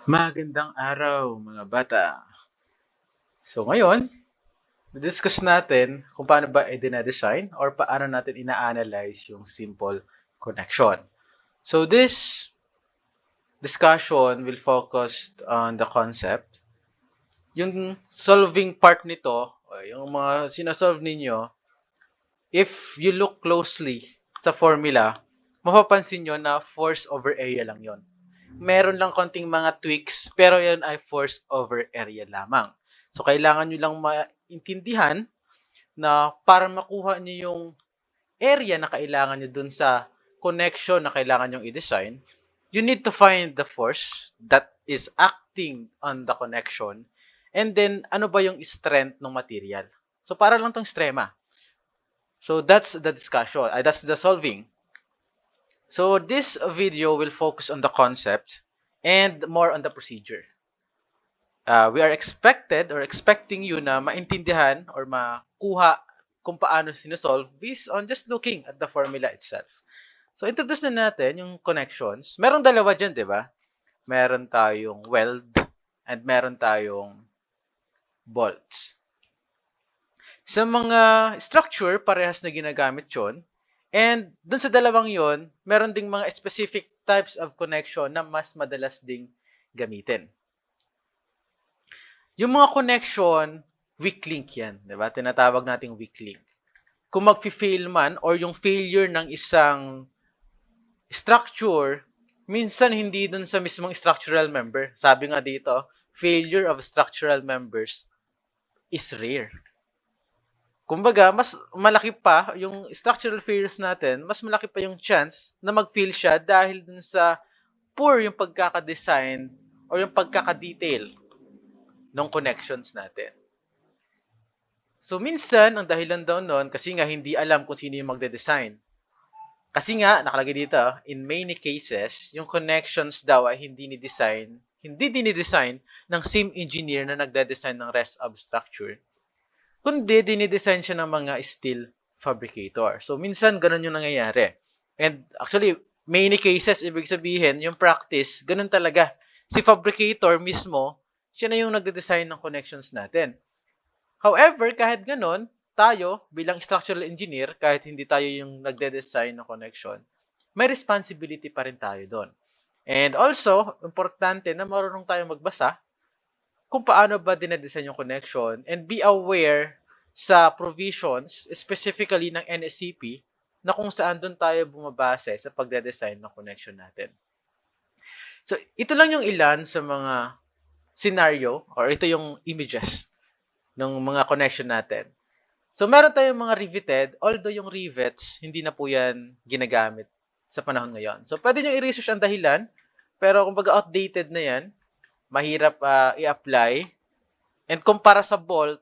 Magandang araw mga bata. So ngayon, discuss natin kung paano ba i-design or paano natin ina-analyze yung simple connection. So this discussion will focus on the concept. Yung solving part nito, o yung mga sinasolve ninyo, if you look closely sa formula, mapapansin nyo na force over area lang yon. Meron lang konting mga tweaks, pero yan ay force over area lamang. So, kailangan nyo lang maintindihan na para makuha nyo yung area na kailangan nyo dun sa connection na kailangan nyo i-design, you need to find the force that is acting on the connection, and then ano ba yung strength ng material. So, para lang tong strema. So, that's the discussion. That's the solving. So, this video will focus on the concept and more on the procedure. We are expecting you na maintindihan or makuha kung paano sinusolve based on just looking at the formula itself. So, introduce na natin yung connections. Merong dalawa dyan, di ba? Meron tayong weld and meron tayong bolts. Sa mga structure, parehas na ginagamit yon. And dun sa dalawang yon, meron ding mga specific types of connection na mas madalas ding gamitin. Yung mga connection, weak link yan. Diba? Tinatawag nating weak link. Kung mag-fail man or yung failure ng isang structure, minsan hindi dun sa mismong structural member. Sabi nga dito, failure of structural members is rare. Kumbaga, mas malaki pa yung structural failures natin, mas malaki pa yung chance na mag-fail siya dahil dun sa poor yung pagkaka-design or yung pagkaka-detail ng connections natin. So, minsan, ang dahilan daw nun, kasi nga hindi alam kung sino yung magde-design. Kasi nga, nakalagay dito, in many cases, yung connections daw ay hindi dinidesign ng same engineer na nagde-design ng rest of structure, kundi dinidesign siya ng mga steel fabricator. So, minsan, ganun yung nangyayari. And actually, many cases, ibig sabihin, yung practice, ganun talaga. Si fabricator mismo, siya na yung nagde-design ng connections natin. However, kahit ganun, tayo, bilang structural engineer, kahit hindi tayo yung nagde-design ng connection, may responsibility pa rin tayo doon. And also, importante na marunong tayo magbasa kung paano ba dinedesign yung connection and be aware sa provisions, specifically ng NSCP, na kung saan doon tayo bumabase sa pagde-design ng connection natin. So, ito lang yung ilan sa mga scenario or ito yung images ng mga connection natin. So, meron tayong mga riveted, although yung rivets, hindi na po yan ginagamit sa panahon ngayon. So, pwede nyo i-research ang dahilan, pero kumbaga outdated na yan, mahirap i-apply. And kumpara sa bolt,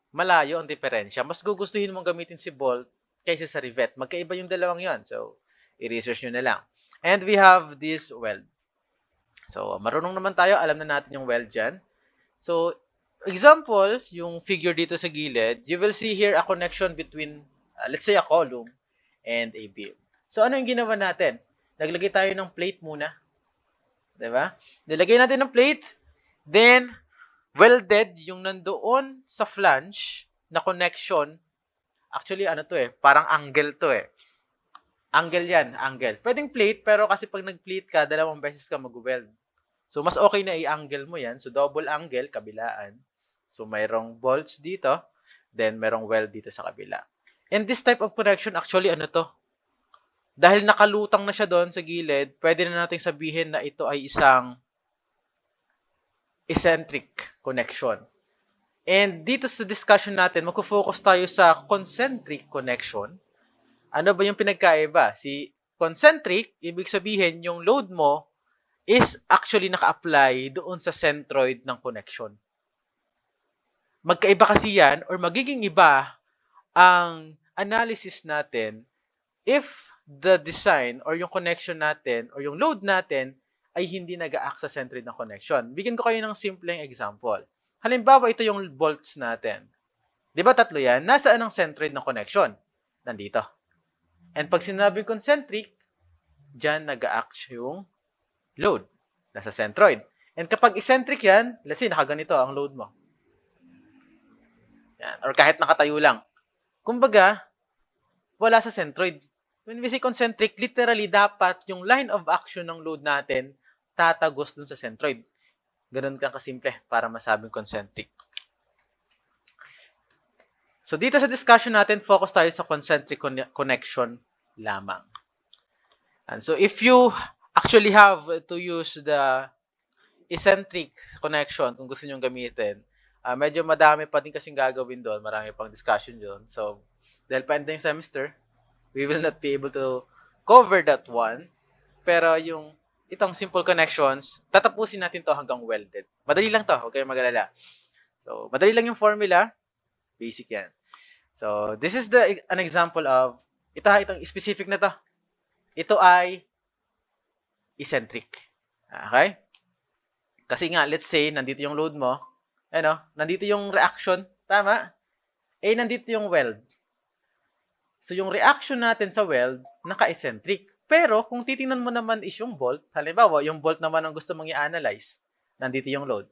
malayo ang diferensya. Mas gugustuhin mong gamitin si bolt kaysa sa rivet. Magkaiba yung dalawang yon. So, i-research nyo na lang. And we have this weld. So, marunong naman tayo. Alam na natin yung weld dyan. So, example, yung figure dito sa gilid, you will see here a connection between, let's say, a column and a beam. So, ano yung ginawa natin? Naglagay tayo ng plate muna. Diba? Nilagay natin ng plate, then, welded yung nandoon sa flange na connection. Actually, ano to eh, parang angle to eh. Angle yan, angle. Pwedeng plate, pero kasi pag nag-plate ka, dalawang beses ka mag-weld. So, mas okay na i-angle mo yan. So, double angle, kabilaan. So, mayroong bolts dito, then mayroong weld dito sa kabila. And this type of connection, actually, ano to? Dahil nakalutang na siya doon sa gilid, pwede na natin sabihin na ito ay isang eccentric connection. And dito sa discussion natin, magfo-focus tayo sa concentric connection. Ano ba yung pinagkaiba? Si concentric, ibig sabihin, yung load mo is actually naka-apply doon sa centroid ng connection. Magkaiba kasi yan or magiging iba ang analysis natin if the design or yung connection natin or yung load natin ay hindi nag-a-act sa centroid ng connection. Bigyan ko kayo ng simpleng example. Halimbawa, ito yung bolts natin. Di ba tatlo yan? Nasaan ang centroid ng connection? Nandito. And pag sinabi concentric, dyan nag-a-act yung load. Nasa centroid. And kapag eccentric yan, let's say nakaganito ang load mo. Yan. Or kahit nakatayo lang. Kumbaga, wala sa centroid. When we say concentric, literally dapat yung line of action ng load natin tatagos dun sa centroid. Ganun kang kasimple para masabing concentric. So dito sa discussion natin, focus tayo sa concentric connection lamang. And so if you actually have to use the eccentric connection kung gusto nyo gamitin, medyo madami pa din kasing gagawin doon. Marami pang discussion doon. So, dahil pa end yung semester, we will not be able to cover that one. Pero yung itong simple connections, tatapusin natin to hanggang welded. Madali lang to, huwag kayong mag-alala. So, madali lang yung formula. Basic yan. So, this is an example of, itong specific na to. Ito ay eccentric. Okay? Kasi nga, let's say, nandito yung load mo. Nandito yung reaction. Tama? Nandito yung weld. So, yung reaction natin sa weld, naka-eccentric. Pero, kung titingnan mo naman is yung bolt, halimbawa, yung bolt naman ang gusto mong i-analyze, nandito yung load.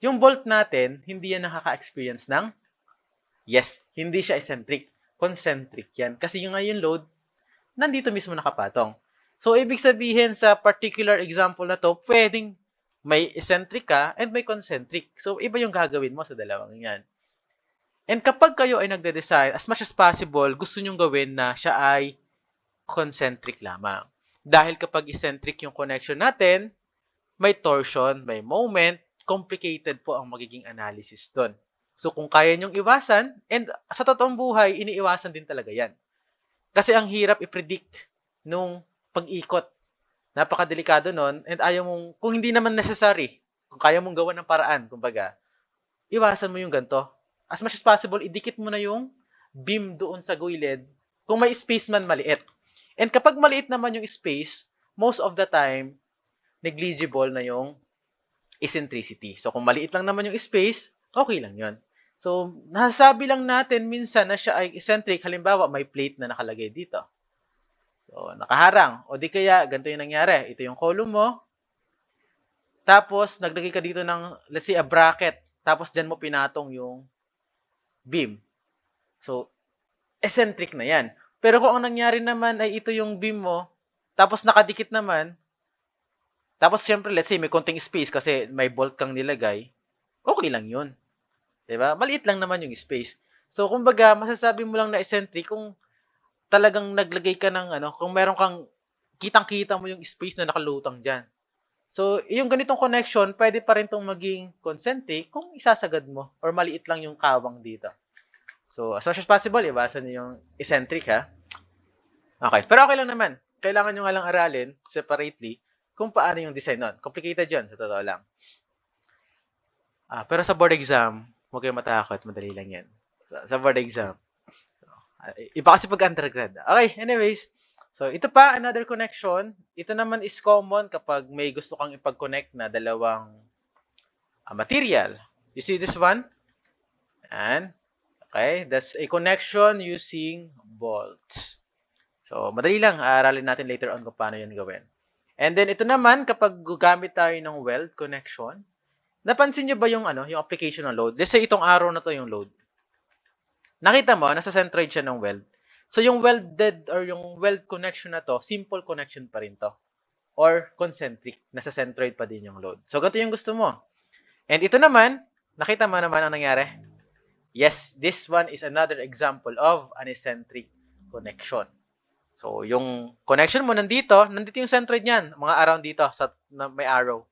Yung bolt natin, hindi yan nakaka-experience ng, yes, hindi siya eccentric. Concentric yan. Kasi yung ngayon load, nandito mismo nakapatong. So, ibig sabihin sa particular example na to, pwedeng may eccentric ka and may concentric. So, iba yung gagawin mo sa dalawang yan. And kapag kayo ay nagde-design, as much as possible, gusto nyong gawin na siya ay concentric lamang. Dahil kapag eccentric yung connection natin, may torsion, may moment, complicated po ang magiging analysis doon. So, kung kaya nyong iwasan, and sa totoong buhay, iniiwasan din talaga yan. Kasi ang hirap i-predict nung pag-ikot. Napakadelikado nun, and ayaw mong, kung hindi naman necessary, kung kaya mong gawa ng paraan, kumbaga, iwasan mo yung ganito. As much as possible, idikit mo na yung beam doon sa gilid kung may space man maliit. And kapag maliit naman yung space, most of the time, negligible na yung eccentricity. So, kung maliit lang naman yung space, okay lang yun. So, nasasabi lang natin minsan na siya ay eccentric. Halimbawa, may plate na nakalagay dito. So, nakaharang. O di kaya, ganito yung nangyari. Ito yung column mo. Tapos, naglagay ka dito ng, let's say, a bracket. Tapos, dyan mo pinatong yung beam. So, eccentric na yan. Pero kung ang nangyari naman ay ito yung beam mo, tapos nakadikit naman, tapos syempre, let's say, may konting space kasi may bolt kang nilagay, okay lang yun. Diba? Maliit lang naman yung space. So, kumbaga, masasabi mo lang na eccentric kung talagang naglagay ka ng, kung meron kang, kitang-kita mo yung space na nakalutang dyan. So, yung ganitong connection, pwede pa rin itong maging concentric kung isasagad mo or maliit lang yung kawang dito. So, as much as possible, iwasan nyo yung eccentric, ha? Okay. Pero okay lang naman. Kailangan nyo nga lang aralin separately kung paano yung design nun. Complicated yun, sa totoo lang. Pero sa board exam, huwag kayong matakot. Madali lang yan. Sa board exam. Iba kasi pag undergrad. Okay, anyways. So, ito pa, another connection. Ito naman is common kapag may gusto kang ipag-connect na dalawang material. You see this one? And, okay, that's a connection using bolts. So, madali lang. Aralin natin later on kung paano yan gawin. And then, ito naman, kapag gugamit tayo ng weld connection, napansin nyo ba yung, yung application ng load? Let's say, itong arrow na to yung load. Nakita mo, nasa centroid siya ng weld. So, yung welded or yung weld connection na to, simple connection pa rin to. Or concentric. Nasa centroid pa din yung load. So, ganito yung gusto mo. And ito naman, nakita mo naman ang nangyari? Yes, this one is another example of an eccentric connection. So, yung connection mo nandito yung centroid niyan. Mga around dito, na may arrow.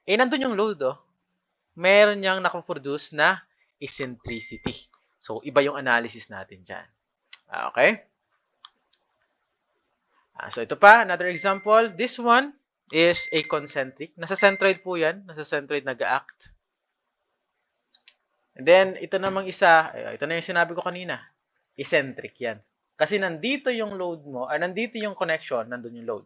Nandun yung load, oh. Meron niyang nakaproduce na eccentricity. So, iba yung analysis natin dyan. Okay? So, ito pa, another example. This one is a concentric. Nasa centroid po yan. Nasa centroid nag-act. And then, ito namang isa, ito na yung sinabi ko kanina. Eccentric yan. Kasi nandito yung load mo, or nandito yung connection, nandun yung load.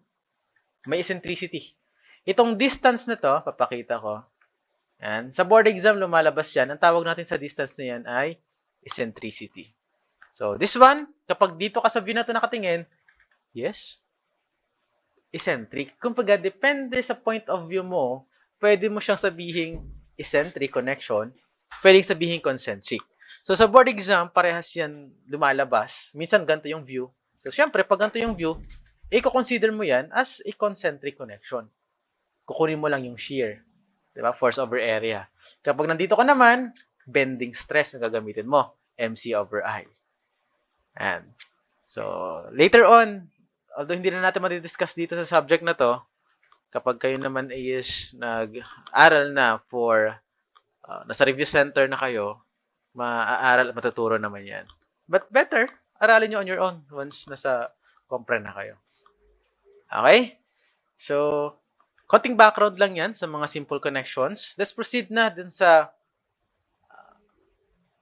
May eccentricity. Itong distance na to, papakita ko. Yan. Sa board exam, lumalabas yan. Ang tawag natin sa distance na yan ay eccentricity. So, this one, kapag dito ka sa view na ito nakatingin, yes, eccentric. Kumbaga, depende sa point of view mo pwede mo siyang sabihing eccentric connection, pwedeng sabihing concentric. So, sa board exam, parehas yan lumalabas. Minsan, ganito yung view. So, syempre, pag ganito yung view, i-consider mo yan as a concentric connection. Kukunin mo lang yung shear. Diba? Force over area. Kapag nandito ka naman, bending stress na gagamitin mo. MC over I. And, so, later on, although hindi na natin matidiscuss dito sa subject na to, kapag kayo naman is nag-aral na for, nasa review center na kayo, maaaral at matuturo naman yan. But better, aralin nyo on your own once nasa compre na kayo. Okay? So, konting background lang yan sa mga simple connections. Let's proceed na dun sa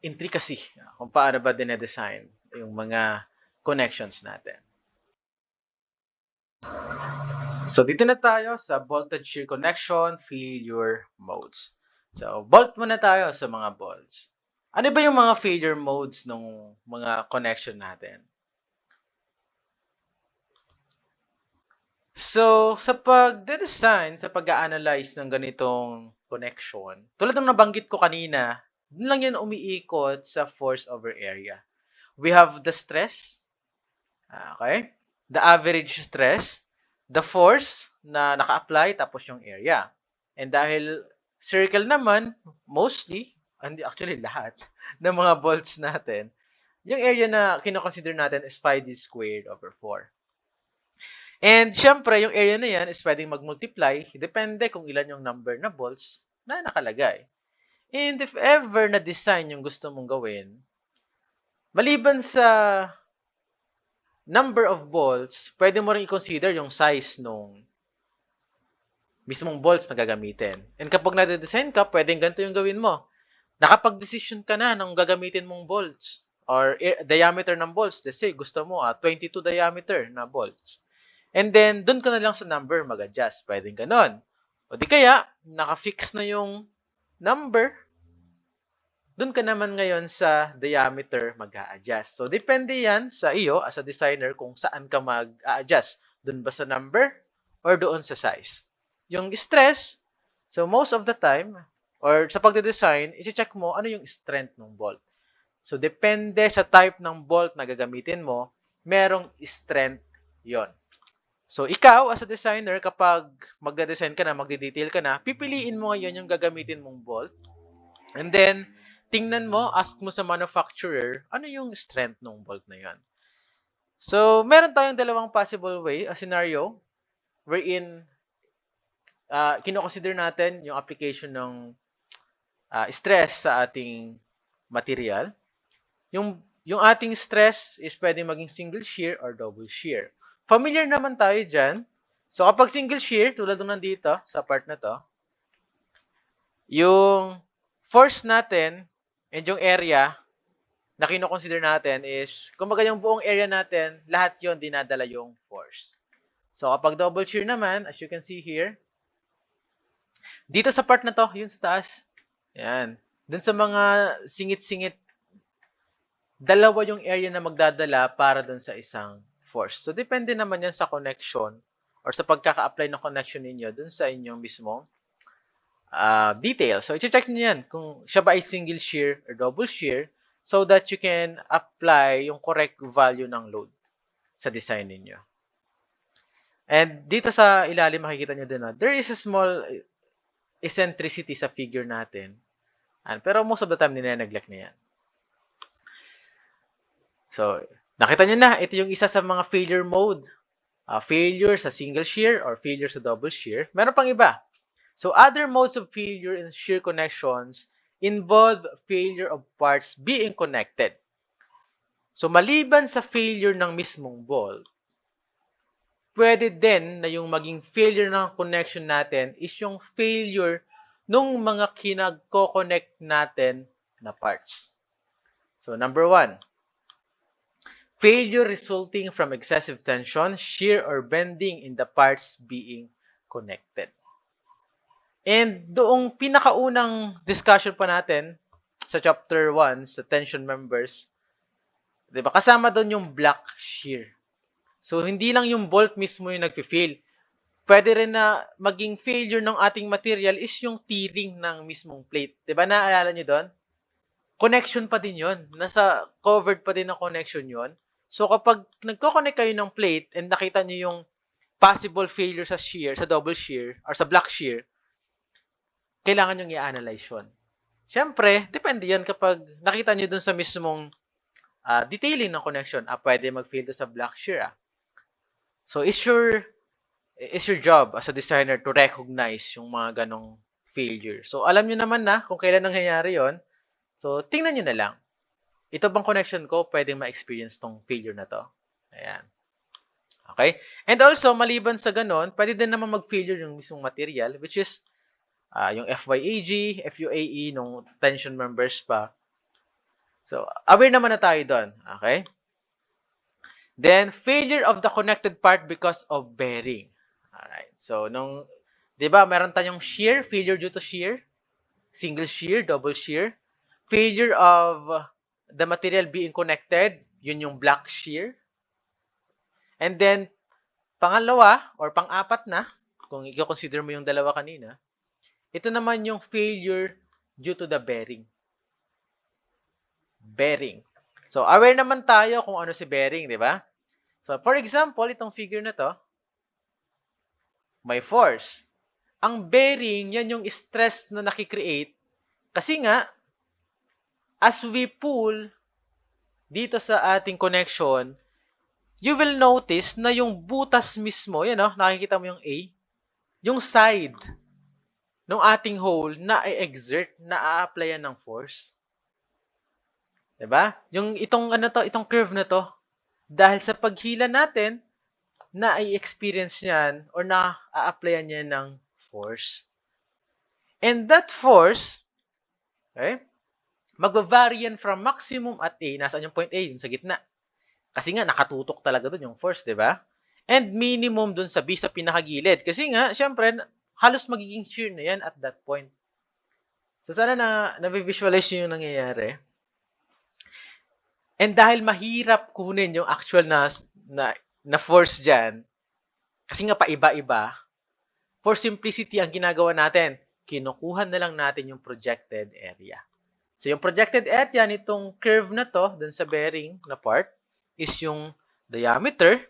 intricacy kung paano ba dinedesign yung mga connections natin. So, dito na tayo sa bolted shear connection failure modes. So, bolt muna tayo sa mga bolts. Ano ba yung mga failure modes ng mga connection natin? So, sa pag-design, sa pag-analyze ng ganitong connection, tulad ng nabanggit ko kanina, dun lang yan umiikot sa force over area. We have the stress, okay? The average stress, the force na naka-apply, tapos yung area. And dahil circle naman, mostly, actually lahat, ng mga bolts natin, yung area na kinoconsider natin is 5d squared over 4. And syempre, yung area na yan is pwedeng mag-multiply, depende kung ilan yung number na bolts na nakalagay. And if ever na design yung gusto mong gawin, maliban sa number of bolts, pwede mo rin i-consider yung size nung mismong bolts na gagamitin. And kapag na-design ka, pwedeng ganito yung gawin mo. Nakapag-decision ka na ng gagamitin mong bolts or diameter ng bolts. Let's say, gusto mo 22 diameter na bolts. And then, dun ka na lang sa number mag-adjust. Pwedeng ganon. O di kaya, naka-fix na yung number, dun ka naman ngayon sa diameter mag-a-adjust. So, depende yan sa iyo as a designer kung saan ka mag-a-adjust. Dun ba sa number or doon sa size? Yung stress, so most of the time, or sa pagde-design, i-check mo ano yung strength ng bolt. So, depende sa type ng bolt na gagamitin mo, merong strength yon. So, ikaw as a designer, kapag magde-design ka na, magde-detail ka na, pipiliin mo ngayon yung gagamitin mong bolt. And then, tingnan mo, ask mo sa manufacturer, ano yung strength ng bolt na yon. So, meron tayong dalawang possible way, a scenario, wherein kino-consider natin yung application ng stress sa ating material. Yung ating stress is pwedeng maging single shear or double shear. Familiar naman tayo dyan. So, kapag single shear, tulad ng nandito sa part na to, yung force natin and yung area na kino-consider natin is, kumbaga yung buong area natin, lahat yon dinadala yung force. So, kapag double shear naman, as you can see here, dito sa part na to, yun sa taas, yan. Dun sa mga singit-singit, dalawa yung area na magdadala para dun sa isang force. So, depende naman yan sa connection or sa pagkaka-apply ng connection ninyo dun sa inyong mismong detail. So, i-check nyo yan kung siya ba ay single shear or double shear so that you can apply yung correct value ng load sa design ninyo. And dito sa ilalim, makikita nyo din na there is a small eccentricity sa figure natin. Pero most of the time, nire-neglect na yan. So, nakita nyo na, ito yung isa sa mga failure mode. Failure sa single shear or failure sa double shear. Meron pang iba. So, other modes of failure in shear connections involve failure of parts being connected. So, maliban sa failure ng mismong bolt, pwede din na yung maging failure ng connection natin is yung failure nung mga kinagko-connect natin na parts. So, number 1, failure resulting from excessive tension, shear, or bending in the parts being connected. And doong pinakaunang discussion pa natin sa chapter 1, sa tension members, diba, kasama doon yung block shear. So, hindi lang yung bolt mismo yung nag-feel. Pwede rin na maging failure ng ating material is yung tearing ng mismong plate. 'Di ba naalala niyo doon? Connection pa din 'yon. Nasa covered pa din ng connection 'yon. So kapag nagko-connect kayo ng plate and nakita niyo yung possible failure sa shear, sa double shear or sa block shear, kailangan nyo i-analyze yun. Siyempre, depende yan kapag nakita nyo dun sa mismong detailing ng connection. Pwede mag-fail to sa block shear. So, it's your job as a designer to recognize yung mga ganong failure. So, alam nyo naman na kung kailan nangyayari yon. So, tingnan nyo na lang. Ito bang connection ko, pwedeng ma-experience tong failure na to. Ayan. Okay? And also, maliban sa ganon, pwede din naman mag-failure yung mismong material, which is yung FYAG, FUAE, nung tension members pa. So, aware naman na tayo doon. Okay? Then, failure of the connected part because of bearing. Alright. So, di ba, meron tayong shear, failure due to shear, single shear, double shear. Failure of the material being connected, yun yung block shear. And then, pangalawa, or pang-apat na, kung i-consider mo yung dalawa kanina, ito naman yung failure due to the bearing. Bearing. So, aware naman tayo kung ano si bearing, di ba? So, for example, itong figure na to, may force. Ang bearing, yan yung stress na nakikreate. Kasi nga, as we pull dito sa ating connection, you will notice na yung butas mismo, yan o, nakikita mo yung A, yung side ng ating hole na i-exert, na a-applyan ng force. Diba? Yung itong curve na to, dahil sa paghila natin, na i-experience niyan or na a-applyan niya ng force. And that force, okay, magva-vary yan from maximum at A, nasaan yung point A, yung sa gitna. Kasi nga, nakatutok talaga dun yung force, diba? And minimum dun sa B, sa pinakagilid. Kasi nga, syempre, halos magiging shear na yan at that point. So, sana na-visualize nyo yung nangyayari. And dahil mahirap kunin yung actual na force dyan, kasi nga paiba-iba, for simplicity, ang ginagawa natin, kinukuha na lang natin yung projected area. So, yung projected area nitong curve na to, dun sa bearing na part, is yung diameter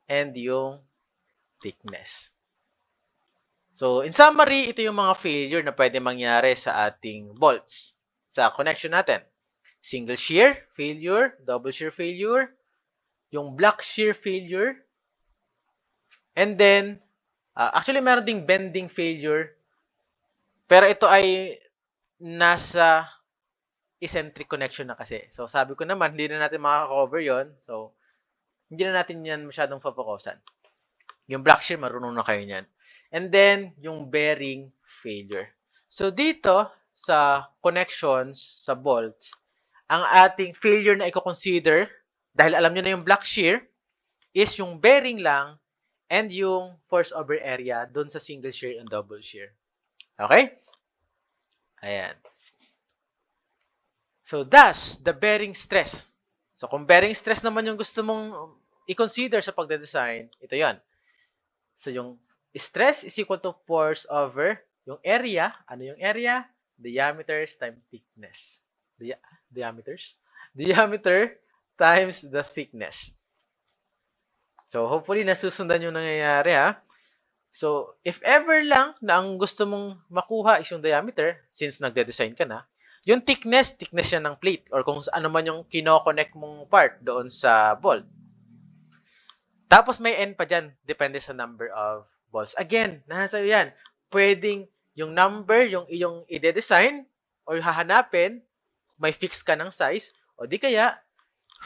and yung thickness. So, in summary, ito yung mga failure na pwede mangyari sa ating bolts sa connection natin. Single shear failure, double shear failure, yung block shear failure, and then, actually, meron ding bending failure, pero ito ay nasa eccentric connection na kasi. So, sabi ko naman, hindi na natin makaka-cover yon. So, hindi na natin yan masyadong focusan. Yung block shear, marunong na kayo niyan. And then, yung bearing failure. So, dito, sa connections, sa bolts, ang ating failure na i-consider, dahil alam nyo na yung block shear, is yung bearing lang and yung force over area dun sa single shear and double shear. Okay? Ayan. So, thus, the bearing stress. So, kung bearing stress naman yung gusto mong i-consider sa pagde-design, ito yan. So, yung stress is equal to force over yung area. Ano yung area? Diameters times thickness. Diameter times the thickness. So, hopefully, nasusundan yung nangyayari, ha? So, if ever lang na ang gusto mong makuha is yung diameter, since nagde-design ka na, yung thickness yan ng plate or kung ano man yung kino-connect mong part doon sa bolt. Tapos may N pa dyan, depende sa number of bolts. Again, nasa yan. Pwedeng yung number, yung iyong ide-design or hahanapin, may fix ka ng size, o di kaya,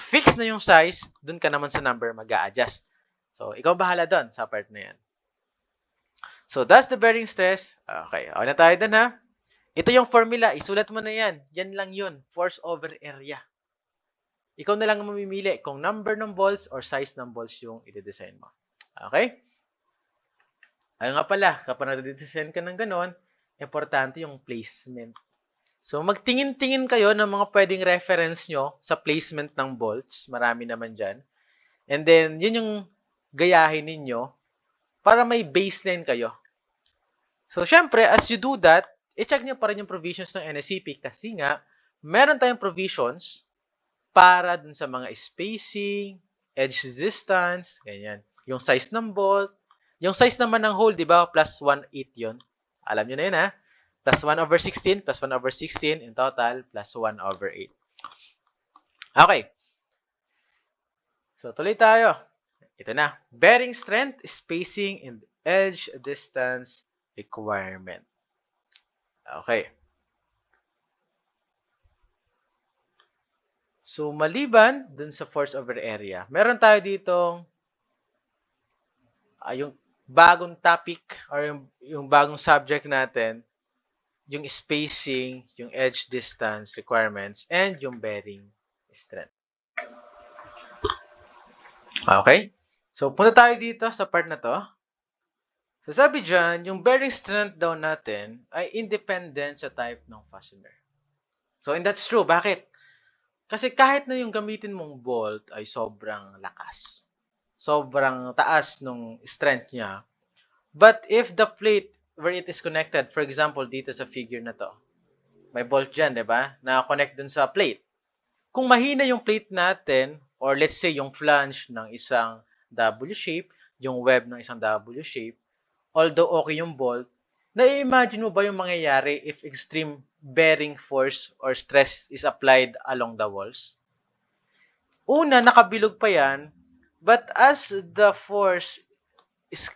fix na yung size, dun ka naman sa number mag-a-adjust. So, ikaw bahala dun sa part na yan. So, that's the bearing stress. Okay, okay na tayo dun, ha? Ito yung formula, isulat mo na yan. Yan lang yun, force over area. Ikaw na lang mamimili kung number ng bolts or size ng bolts yung ide-design mo. Okay? Ayun nga pala, kapag nade-design ka ng ganon, importante yung placement. So, magtingin-tingin kayo ng mga pwedeng reference nyo sa placement ng bolts. Marami naman dyan. And then, yun yung gayahin ninyo para may baseline kayo. So, syempre, as you do that, i-check nyo pa rin yung provisions ng NSCP kasi nga, meron tayong provisions para dun sa mga spacing, edge distance, ganyan. Yung size ng bolt, yung size naman ng hole, di ba, plus 1/8 yun. Alam nyo na yun, ha? Plus 1/16, plus 1/16, in total, plus 1/8. Okay. So, tuloy tayo. Ito na. Bearing strength, spacing, and edge distance requirement. Okay. So, maliban dun sa force over area, meron tayo ditong yung bagong topic or yung bagong subject natin, yung spacing, yung edge distance requirements, and yung bearing strength. Okay? So, punta tayo dito sa part na to. So, sabi dyan, yung bearing strength daw natin ay independent sa type ng fastener. So, and that's true. Bakit? Kasi kahit na yung gamitin mong bolt ay sobrang lakas, sobrang taas nung strength niya, but if the plate where it is connected, for example, dito sa figure na to, may bolt dyan, di ba? Na-connect dun sa plate. Kung mahina yung plate natin, or let's say yung flange ng isang W shape, yung web ng isang W shape, although okay yung bolt, na-imagine mo ba yung mangyayari if extreme bearing force or stress is applied along the walls? Una, nakabilog pa yan, but as the force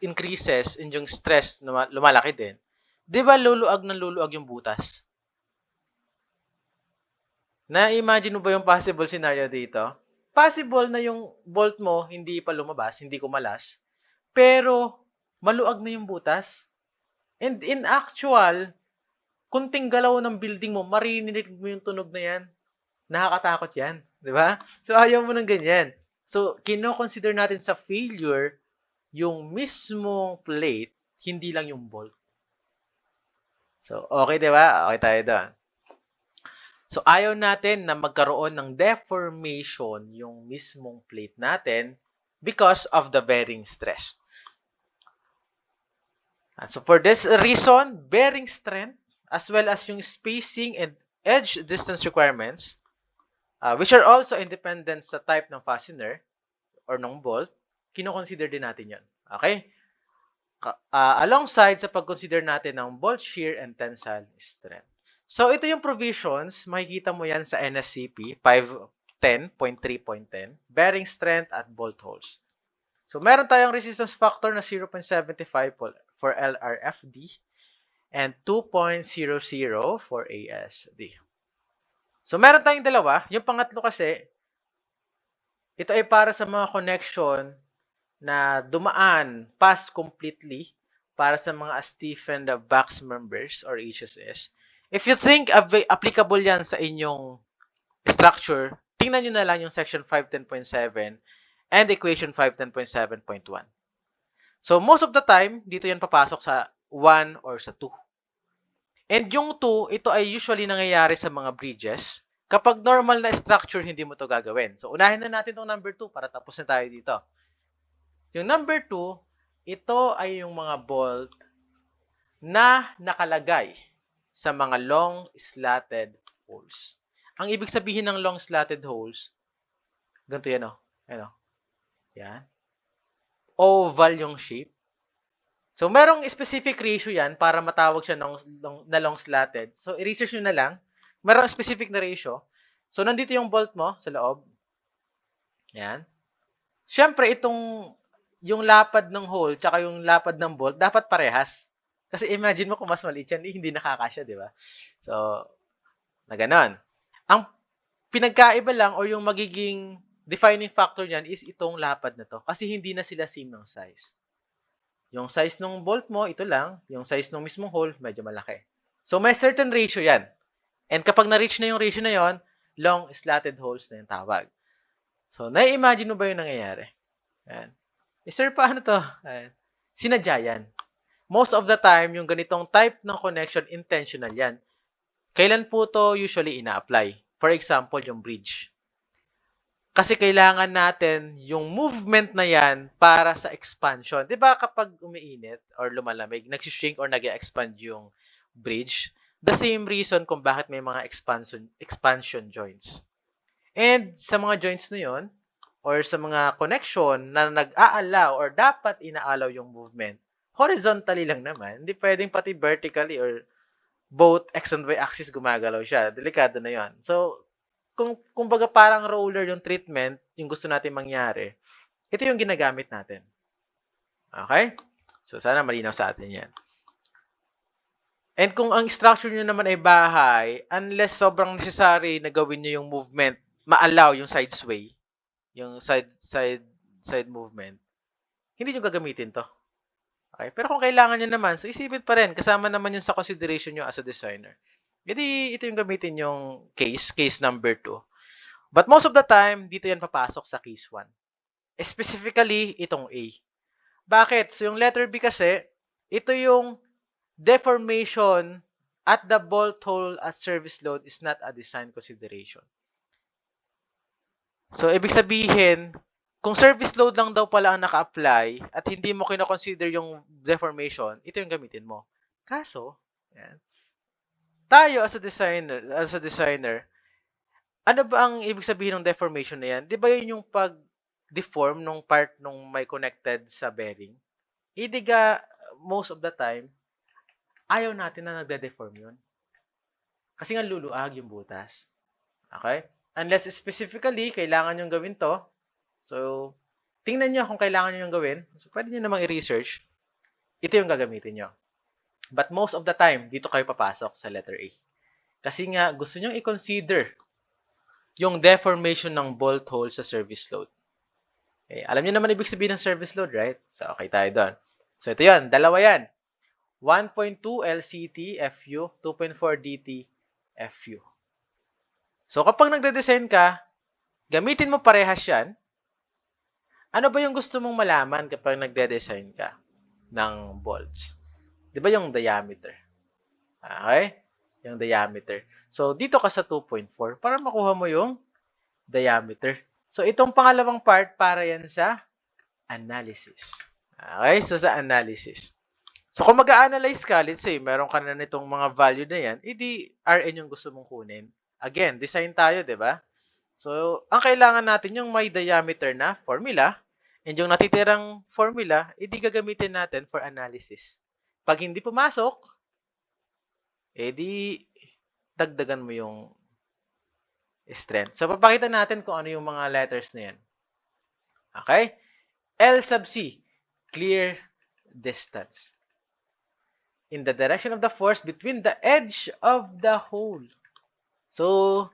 increases and yung stress lumalaki din, di ba luluag yung butas? Na-imagine mo ba yung possible scenario dito? Possible na yung bolt mo hindi pa lumabas, hindi kumalas, pero maluag na yung butas. And in actual, kunting galaw ng building mo, marinig mo yung tunog na yan. Nakakatakot yan. Di ba? So, ayaw mo ng ganyan. So, kino-consider natin sa failure yung mismong plate, hindi lang yung bolt. So, okay, di ba? Okay tayo doon. So, ayaw natin na magkaroon ng deformation yung mismong plate natin because of the bearing stress. So, for this reason, bearing strength as well as yung spacing and edge distance requirements, which are also independent sa type ng fastener or ng bolt, kino-consider din natin yon. Okay? Alongside sa pag-consider natin ng bolt shear and tensile strength. So, ito yung provisions. Makikita mo yan sa NSCP 510.3.10, bearing strength at bolt holes. So, meron tayong resistance factor na 0.75 for LRFD and 2.00 for ASD. So, meron tayong dalawa. Yung pangatlo kasi, ito ay para sa mga connection na dumaan past completely para sa mga stiffened box members or HSS. If you think applicable yan sa inyong structure, tingnan nyo na lang yung section 510.7 and equation 510.7.1. So, most of the time, dito yan papasok sa 1 or sa 2. And yung 2, ito ay usually nangyayari sa mga bridges. Kapag normal na structure, hindi mo to gagawin. So, unahin na natin itong number 2 para tapos na tayo dito. Yung number 2, ito ay yung mga bolt na nakalagay sa mga long slatted holes. Ang ibig sabihin ng long slatted holes, ganito yan o. Ano? Yan. Oval yung shape. So, merong specific ratio yan para matawag siya na long slatted. So, i-research nyo na lang. Merong specific na ratio. So, nandito yung bolt mo sa loob. Yan. Siyempre, yung lapad ng hole tsaka yung lapad ng bolt, dapat parehas. Kasi imagine mo kung mas maliit yan, hindi nakakasya, di ba? So, na ganon. Ang pinagkaiba lang or yung magiging defining factor niyan is itong lapad na to. Kasi hindi na sila same ng size. Yung size ng bolt mo, ito lang. Yung size ng mismong hole, medyo malaki. So, may certain ratio yan. And kapag na-reach na yung ratio na yon, long slatted holes na yung tawag. So, na-imagine mo ba yung nangyayari? Ayan. Sir, paano to? Sinadya yan. Most of the time, yung ganitong type ng connection, intentional yan. Kailan po to usually ina-apply? For example, yung bridge. Kasi kailangan natin yung movement na yan para sa expansion. 'Di ba kapag umiinit or lumalamig, nag-shrink or nag-expand yung bridge? The same reason kung bakit may mga expansion joints. And sa mga joints na yon or sa mga connection na nag-aalaw or dapat inaalaw yung movement, horizontally lang naman. Hindi pwedeng pati vertically or both X and Y axis gumagalaw siya. Delikado na yon. So, kung baga parang roller yung treatment, yung gusto natin mangyari, ito yung ginagamit natin. Okay? So, sana malinaw sa atin yan. And kung ang structure nyo naman ay bahay, unless sobrang necessary na gawin nyo yung movement, ma-allow yung side sway, yung side movement, hindi nyo gagamitin to. Okay? Pero kung kailangan nyo naman, so isipin pa rin, kasama naman yun sa consideration nyo as a designer. Jadi, ito yung gamitin yung case number 2. But most of the time, dito yan papasok sa case 1. Specifically, itong A. Bakit? So, yung letter B kasi, ito yung deformation at the bolt hole at service load is not a design consideration. So, ibig sabihin, kung service load lang daw pala ang naka-apply at hindi mo kina-consider yung deformation, ito yung gamitin mo. Kaso, yan, tayo as a designer, ano ba ang ibig sabihin ng deformation na yan? Di ba yun yung pag-deform nung part nung may connected sa bearing? Idiga, most of the time, ayaw natin na nagde-deform yun. Kasi nga luluag yung butas. Okay? Unless specifically, kailangan yung gawin to. So, tingnan nyo kung kailangan nyo yung gawin. So, pwede nyo namang i-research. Ito yung gagamitin nyo. But most of the time, dito kayo papasok sa letter A. Kasi nga, gusto nyo i-consider yung deformation ng bolt hole sa service load. Okay. Alam nyo naman ibig sabihin ng service load, right? So, okay tayo doon. So, ito yan. Dalawa yan. 1.2 LCT FU, 2.4 DT FU. So, kapag nagde-design ka, gamitin mo parehas yan. Ano ba yung gusto mong malaman kapag nagde-design ka ng bolts? Di ba yung diameter? Okay? Yung diameter. So, dito ka sa 2.4 para makuha mo yung diameter. So, itong pangalawang part para yan sa analysis. Okay? So, sa analysis. So, kung mag-a-analyze ka, let's say, meron ka na nitong mga value na yan, edi Rn yung gusto mong kunin. Again, design tayo, di ba? So, ang kailangan natin yung may diameter na formula, and yung natitirang formula, edi gagamitin natin for analysis. Pag hindi pumasok, edi dagdagan mo yung strength. So, papakita natin kung ano yung mga letters na yan. Okay? L sub C, clear distance. In the direction of the force between the edge of the hole. So,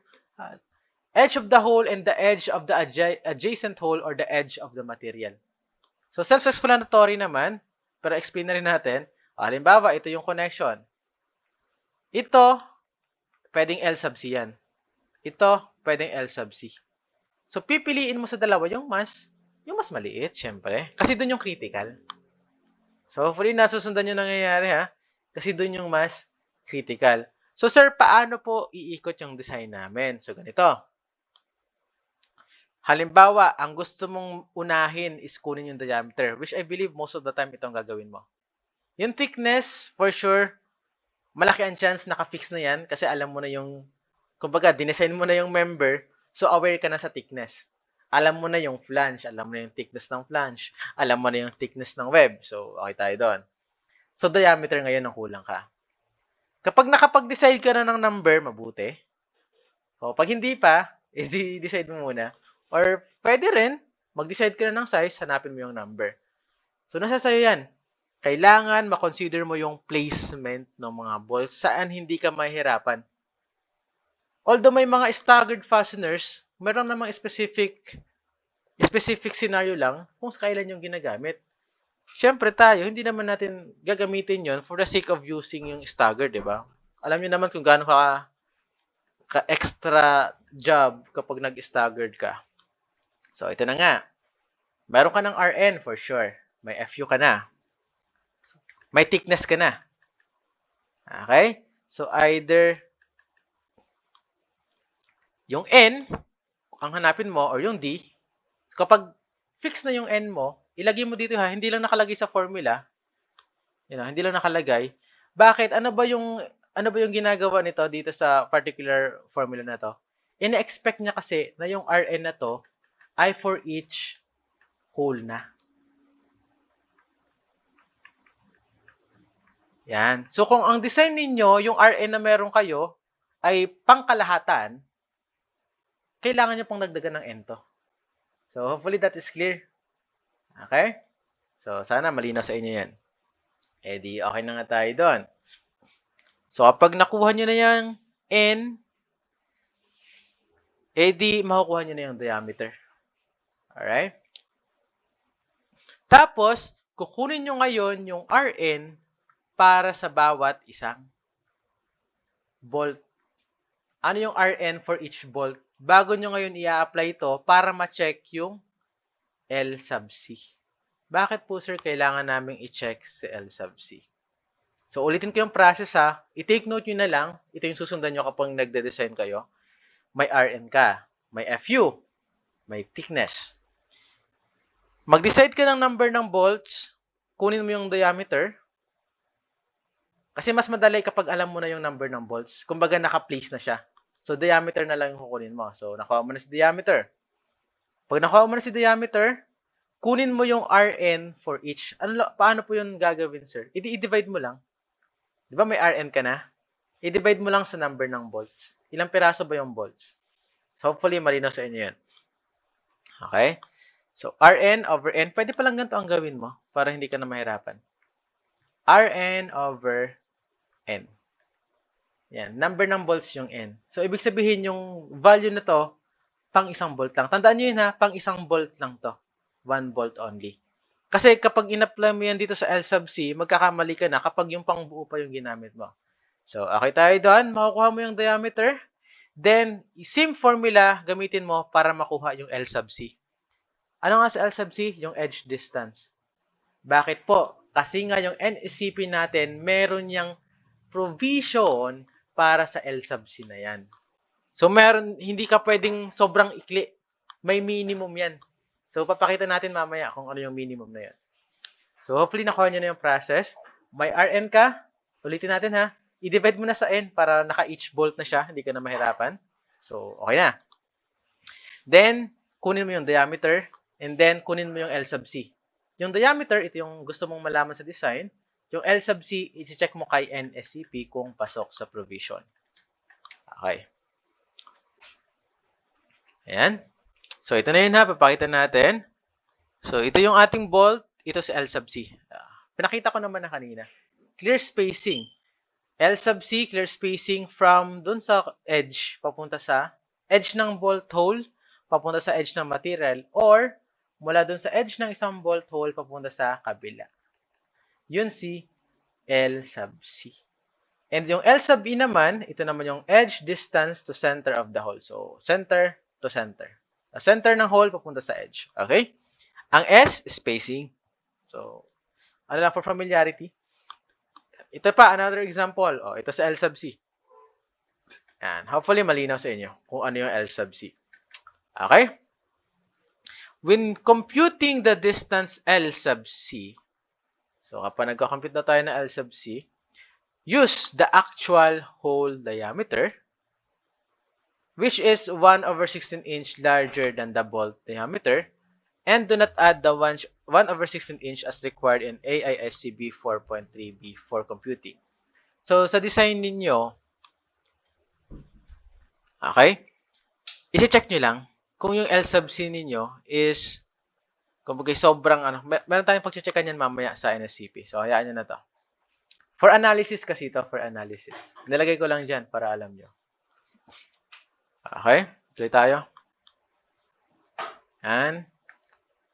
edge of the hole and the edge of the adjacent hole or the edge of the material. So, self-explanatory naman, pero explain na rin natin. Halimbawa, ito yung connection. Ito, pwedeng L sub C yan. Ito, pwedeng L sub C. So, pipiliin mo sa dalawa yung mas maliit, syempre. Kasi dun yung critical. So, hopefully, nasusundan yung nangyayari, ha? Kasi dun yung mas critical. So, sir, paano po iikot yung design namin? So, ganito. Halimbawa, ang gusto mong unahin is kunin yung diameter, which I believe most of the time itong gagawin mo. Yung thickness, for sure, malaki ang chance naka-fix na yan kasi alam mo na yung, kumbaga, dinesign mo na yung member, so aware ka na sa thickness. Alam mo na yung flange, alam mo na yung thickness ng flange, alam mo na yung thickness ng web. So, okay tayo doon. So, diameter ngayon ang kulang ka. Kapag nakapag-decide ka na ng number, mabuti. O, pag hindi pa, i-decide mo muna. Or, pwede rin, mag-decide ka na ng size, hanapin mo yung number. So, nasa sa'yo yan. Kailangan makonsider mo yung placement ng mga bolts saan hindi ka mahihirapan. Although may mga staggered fasteners, meron namang specific scenario lang kung kailan yung ginagamit. Siyempre tayo, hindi naman natin gagamitin yon for the sake of using yung stagger, di ba? Alam niyo naman kung gaano ka extra job kapag nag-staggered ka. So, ito na nga. Meron ka ng Rn for sure. May Fu ka na. May thickness ka na. Okay? So, either yung N, ang hanapin mo, or yung D, kapag fix na yung N mo, ilagay mo dito ha, hindi lang nakalagay sa formula, hindi lang nakalagay. Bakit? Ano ba yung ginagawa nito dito sa particular formula na to? Ine-expect niya kasi na yung Rn na to ay for each whole na. Yan. So, kung ang design ninyo, yung Rn na meron kayo, ay pangkalahatan, kailangan nyo pong dagdagan ng N to. So, hopefully that is clear. Okay? So, sana malinaw sa inyo yan. Eh di, okay na nga tayo doon. So, kapag nakuha nyo na yung N, eh di, makukuha nyo na yung diameter. Alright? Tapos, kukunin nyo ngayon yung Rn para sa bawat isang bolt. Ano yung Rn for each bolt? Bago nyo ngayon i-apply ito para ma-check yung L sub C. Bakit po sir kailangan naming i-check si L sub C? So, ulitin ko yung process ha. I-take note nyo na lang. Ito yung susundan nyo kapag nagde-design kayo. May Rn ka. May Fu. May thickness. Mag-decide ka ng number ng bolts. Kunin mo yung diameter. Kasi mas madali kapag alam mo na yung number ng bolts. Kumbaga naka-place na siya. So, diameter na lang yung kukunin mo. So, nakuha mo na si diameter. Pag nakuha mo na si diameter, kunin mo yung Rn for each. Paano po yun gagawin, sir? I-divide mo lang. Di ba may Rn ka na? I-divide mo lang sa number ng bolts. Ilang piraso ba yung bolts? So, hopefully, malinaw sa inyo yan. Okay? So, Rn over N. Pwede pa lang ganito ang gawin mo para hindi ka na mahirapan. Rn over N. Yan. Number ng bolts yung N. So, ibig sabihin yung value na to, pang isang bolt lang. Tandaan nyo yun ha, pang isang bolt lang to. 1 bolt only. Kasi kapag in-apply mo yan dito sa L sub C, magkakamali ka na kapag yung pangbuo pa yung ginamit mo. So, okay tayo doon. Makukuha mo yung diameter. Then, same formula gamitin mo para makuha yung L sub C. Ano nga sa L sub C? Yung edge distance. Bakit po? Kasi nga yung NSCP natin, meron niyang provision para sa L sub C na yan. So, hindi ka pwedeng sobrang ikli. May minimum yan. So, papakita natin mamaya kung ano yung minimum na yan. So, hopefully nakuha nyo na yung process. May Rn ka. Ulitin natin ha. I-divide mo na sa N para naka-each bolt na siya. Hindi ka na mahirapan. So, okay na. Then, kunin mo yung diameter. And then, kunin mo yung L sub C. Yung diameter, ito yung gusto mong malaman sa design. Yung L sub C, i-check mo kay NSCP kung pasok sa provision. Okay. Ayan. So, ito na yun ha. Papakita natin. So, ito yung ating bolt. Ito si L sub C. Pinakita ko naman na kanina. Clear spacing. L sub C, clear spacing from dun sa edge, papunta sa edge ng bolt hole, papunta sa edge ng material, or mula dun sa edge ng isang bolt hole, papunta sa kabila. Yun si L sub C. And yung L sub E naman, ito naman yung edge distance to center of the hole. So, center to center. Center ng hole papunta sa edge. Okay? Ang S, spacing. So, ano lang for familiarity. Ito pa, another example. Ito sa L sub C. And hopefully, malinaw sa inyo kung ano yung L sub C. Okay? When computing the distance L sub C, so kapag nagka-compute na tayo ng L sub C, use the actual hole diameter, which is 1/16 inch larger than the bolt diameter, and do not add the 1/16 inch as required in AISCB 4.3b for computing. So, sa design ninyo, okay, isi-check nyo lang kung yung L sub C ninyo is, kumbaga sobrang, meron tayong pag-checkan yan mamaya sa NSCP. So, hayaan nyo na to. For analysis kasi ito, for analysis. Nilagay ko lang dyan para alam nyo. Okay, tuloy tayo. And,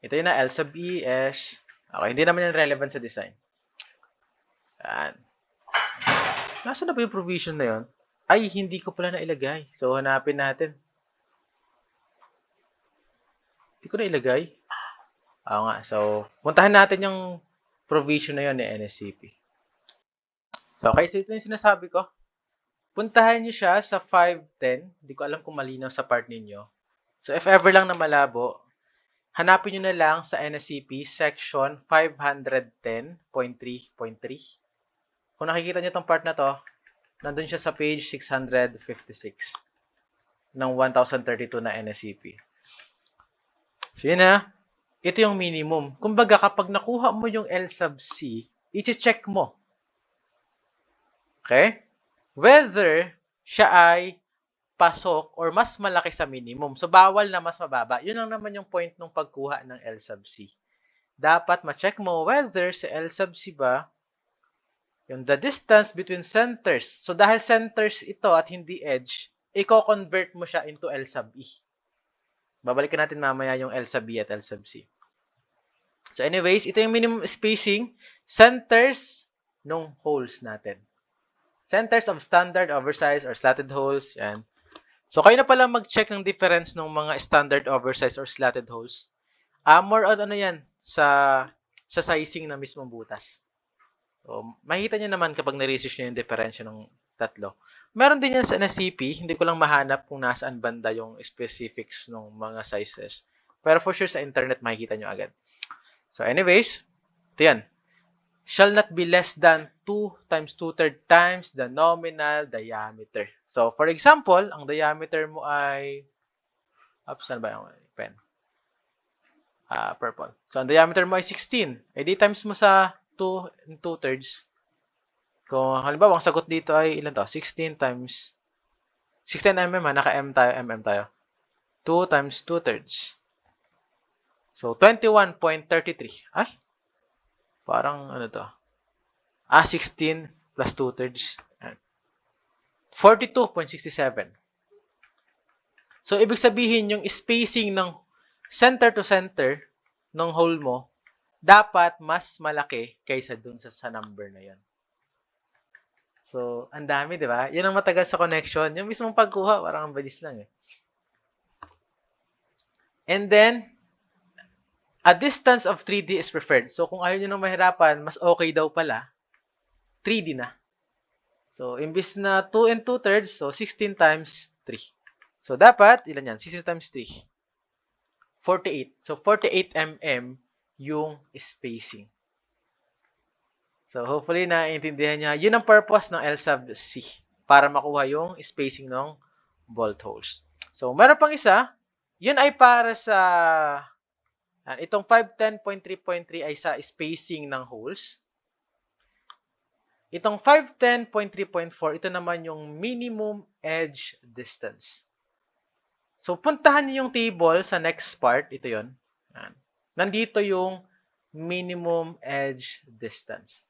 ito yun na, L sub E, S. Okay, hindi naman yan relevant sa design. Yan. Nasaan na ba yung provision na yun? Ay, hindi ko pala nailagay. So, hanapin natin. Hindi ko nailagay. Oo nga. So, puntahan natin yung provision na yun ni NSCP. So, okay. So, ito yung sinasabi ko. Puntahan nyo siya sa 510. Hindi ko alam kung malinaw sa part ninyo. So, if ever lang na malabo, hanapin nyo na lang sa NSCP section 510.3.3. Kung nakikita nyo itong part na to, nandun siya sa page 656 ng 1032 na NSCP. So, yun na. Ito yung minimum. Kumbaga, kapag nakuha mo yung L sub C, i-check mo. Okay? Whether siya ay pasok or mas malaki sa minimum. So, bawal na mas mababa. Yun lang naman yung point ng pagkuha ng L sub C. Dapat ma-check mo whether sa L sub C ba, yung the distance between centers. So, dahil centers ito at hindi edge, i-convert mo siya into L sub E. Babalikan natin mamaya yung L sub B at L sub C. So anyways, ito yung minimum spacing, centers ng holes natin. Centers of standard, oversized, or slatted holes. Yan. So kayo na pala mag-check ng difference ng mga standard, oversized, or slatted holes. More on ano yan, sa sizing na mismong butas. So, makikita nyo naman kapag na-research nyo yung diferensya ng tatlo. Meron din yan sa NSCP. Hindi ko lang mahanap kung nasaan banda yung specifics ng mga sizes. Pero for sure sa internet makikita nyo agad. So anyways, ito yan. Shall not be less than 2 times 2/3 times the nominal diameter. So for example, ang diameter mo ay, saan ba yung pen? Purple. So ang diameter mo ay 16. Eh di times mo sa 2 and 2/3. Kung halimbawa, ang sagot dito ay ilan to? 16 times 16 mm, naka-m tayo. 2 times 2/3. So 21.33. Ay, parang ano to? 16 plus 2/3. 42.67. So, ibig sabihin, yung spacing ng center to center ng hole mo, dapat mas malaki kaysa dun sa number na yan. So, ang dami, di ba? Yan ang matagal sa connection. Yung mismong pagkuha, parang ang bilis lang eh. And then, a distance of 3D is preferred. So, kung ayaw nyo nang mahirapan, mas okay daw pala, 3D na. So, imbis na 2 and 2/3, so 16 times 3. So, dapat, ilan yan? 16 times 3. 48. So, 48 mm yung spacing. So, hopefully, naiintindihan niya. Yun ang purpose ng L sub C. Para makuha yung spacing ng bolt holes. So, meron pang isa. Yun ay para sa itong 510.3.3 ay sa spacing ng holes. Itong 510.3.4, ito naman yung minimum edge distance. So, puntahan niyo yung table sa next part. Ito yun. Nandito yung minimum edge distance.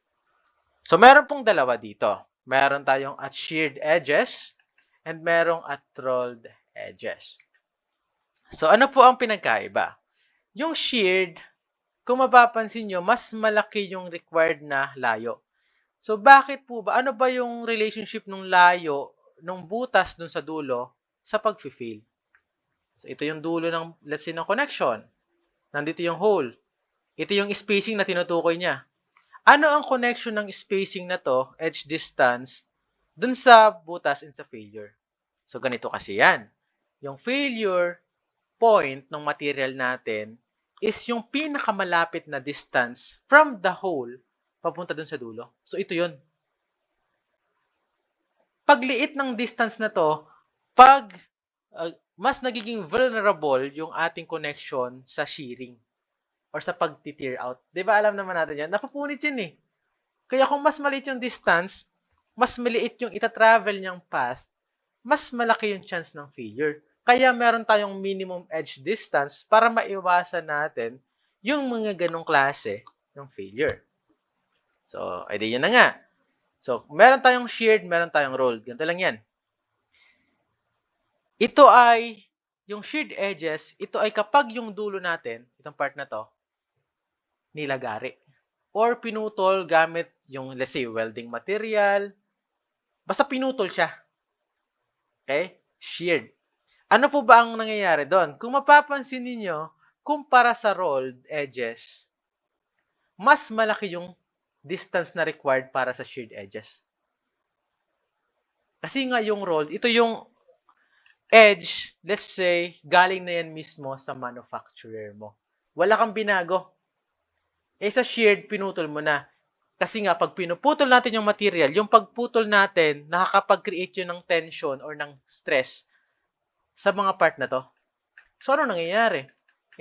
So, meron pong dalawa dito. Meron tayong at sheared edges and merong at rolled edges. So, ano po ang pinagkaiba? Yung sheared, kung mapapansin nyo, mas malaki yung required na layo. So, bakit po ba? Ano ba yung relationship ng layo ng butas dun sa dulo sa pag-fill? So, ito yung dulo ng, let's say, ng connection. Nandito yung hole. Ito yung spacing na tinutukoy niya. Ano ang connection ng spacing na to, edge distance, dun sa butas and sa failure? So, ganito kasi yan. Yung failure point ng material natin is yung pinakamalapit na distance from the hole papunta dun sa dulo. So, ito yun. Pagliit ng distance na to, mas nagiging vulnerable yung ating connection sa shearing or sa pag-tear out. Di ba alam naman natin yan? Napupunit yun eh. Kaya kung mas maliit yung distance, mas maliit yung ita-travel niyang path, mas malaki yung chance ng failure. Kaya meron tayong minimum edge distance para maiwasan natin yung mga ganong klase ng failure. So, edi yun na nga. So, meron tayong sheared, meron tayong rolled. Ganito lang yan. Ito ay, yung sheared edges, ito ay kapag yung dulo natin, itong part na to, nilagari. Or pinutol gamit yung, let's say, welding material. Basta pinutol siya. Okay? Sheared. Ano po ba ang nangyayari doon? Kung mapapansin niyo, kumpara sa rolled edges, mas malaki yung distance na required para sa sheared edges. Kasi nga yung rolled, ito yung edge, let's say, galing na yan mismo sa manufacturer mo. Wala kang binago. Sa sheared, pinutol mo na. Kasi nga, pag pinuputol natin yung material, yung pagputol natin, nakakapag-create yun ng tension or ng stress sa mga part na to. So, ano nangyayari?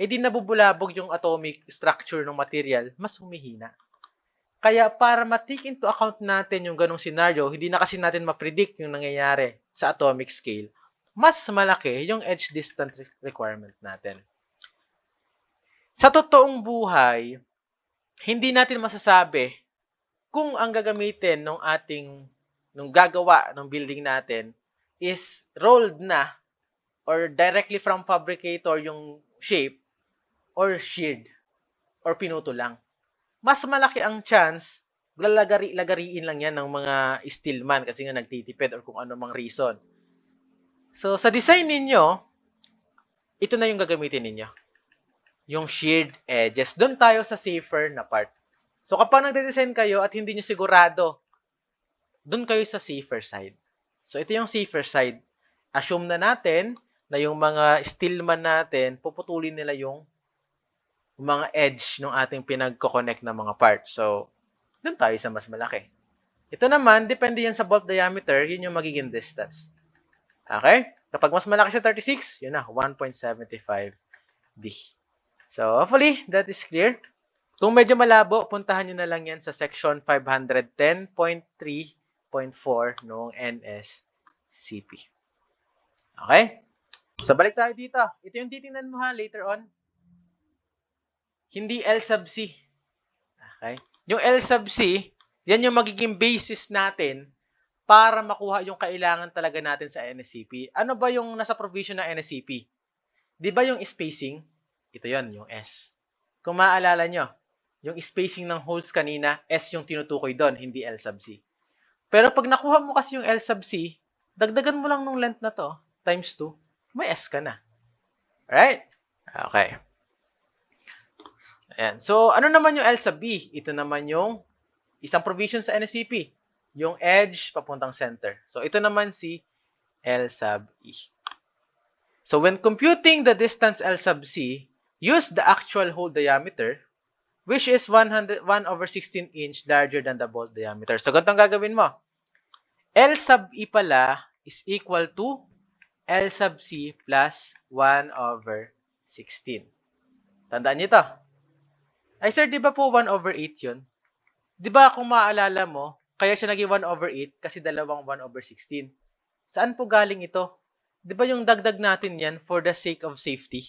Di nabubulabog yung atomic structure ng material, mas humihina. Kaya para ma-take into account natin yung ganong scenario, hindi na kasi natin ma-predict yung nangyayari sa atomic scale, mas malaki yung edge distance requirement natin. Sa totoong buhay, hindi natin masasabi kung ang gagamitin nung gagawa ng building natin is rolled na or directly from fabricator yung shape or sheared or pinuto lang. Mas malaki ang chance lalagari-lagariin lang yan ng mga steelman kasi nga nagtitipid or kung ano mang reason. So, sa design ninyo, ito na yung gagamitin ninyo. Yung sheared edges. Doon tayo sa safer na part. So, kapag nagde-design kayo at hindi nyo sigurado, doon kayo sa safer side. So, ito yung safer side. Assume na natin na yung mga steelman natin, puputulin nila yung mga edge ng ating pinagko-connect na mga part. So, doon tayo sa mas malaki. Ito naman, depende yan sa bolt diameter, yun yung magiging distance. Okay? Kapag mas malaki sa 36, yun na, 1.75 D. So, hopefully, that is clear. Kung medyo malabo, puntahan nyo na lang yan sa section 510.3.4 noong NSCP. Okay? So, balik tayo dito. Ito yung titingnan mo ha, later on. Hindi L sub C. Okay? Yung L sub C, yan yung magiging basis natin para makuha yung kailangan talaga natin sa NSCP. Ano ba yung nasa provision ng NSCP? Di ba yung spacing? Ito yon yung S. Kung maaalala nyo, yung spacing ng holes kanina, S yung tinutukoy doon, hindi L sub C. Pero pag nakuha mo kasi yung L sub C, dagdagan mo lang nung length na to, times 2, may S ka na. Alright? Okay. Ayan. So, ano naman yung L sub B? Ito naman yung isang provision sa NSCP. Yung edge papuntang center. So, ito naman si L sub E. So, when computing the distance L sub C, use the actual hole diameter, which is 1/16 inch larger than the bolt diameter. So, ganito ang gagawin mo. L sub E pala is equal to L sub C plus 1/16. Tandaan niyo ito. Ay sir, di ba po 1/8 yun? Di ba kung maaalala mo, kaya siya naging 1/8 kasi dalawang 1/16. Saan po galing ito? Di ba yung dagdag natin yan for the sake of safety?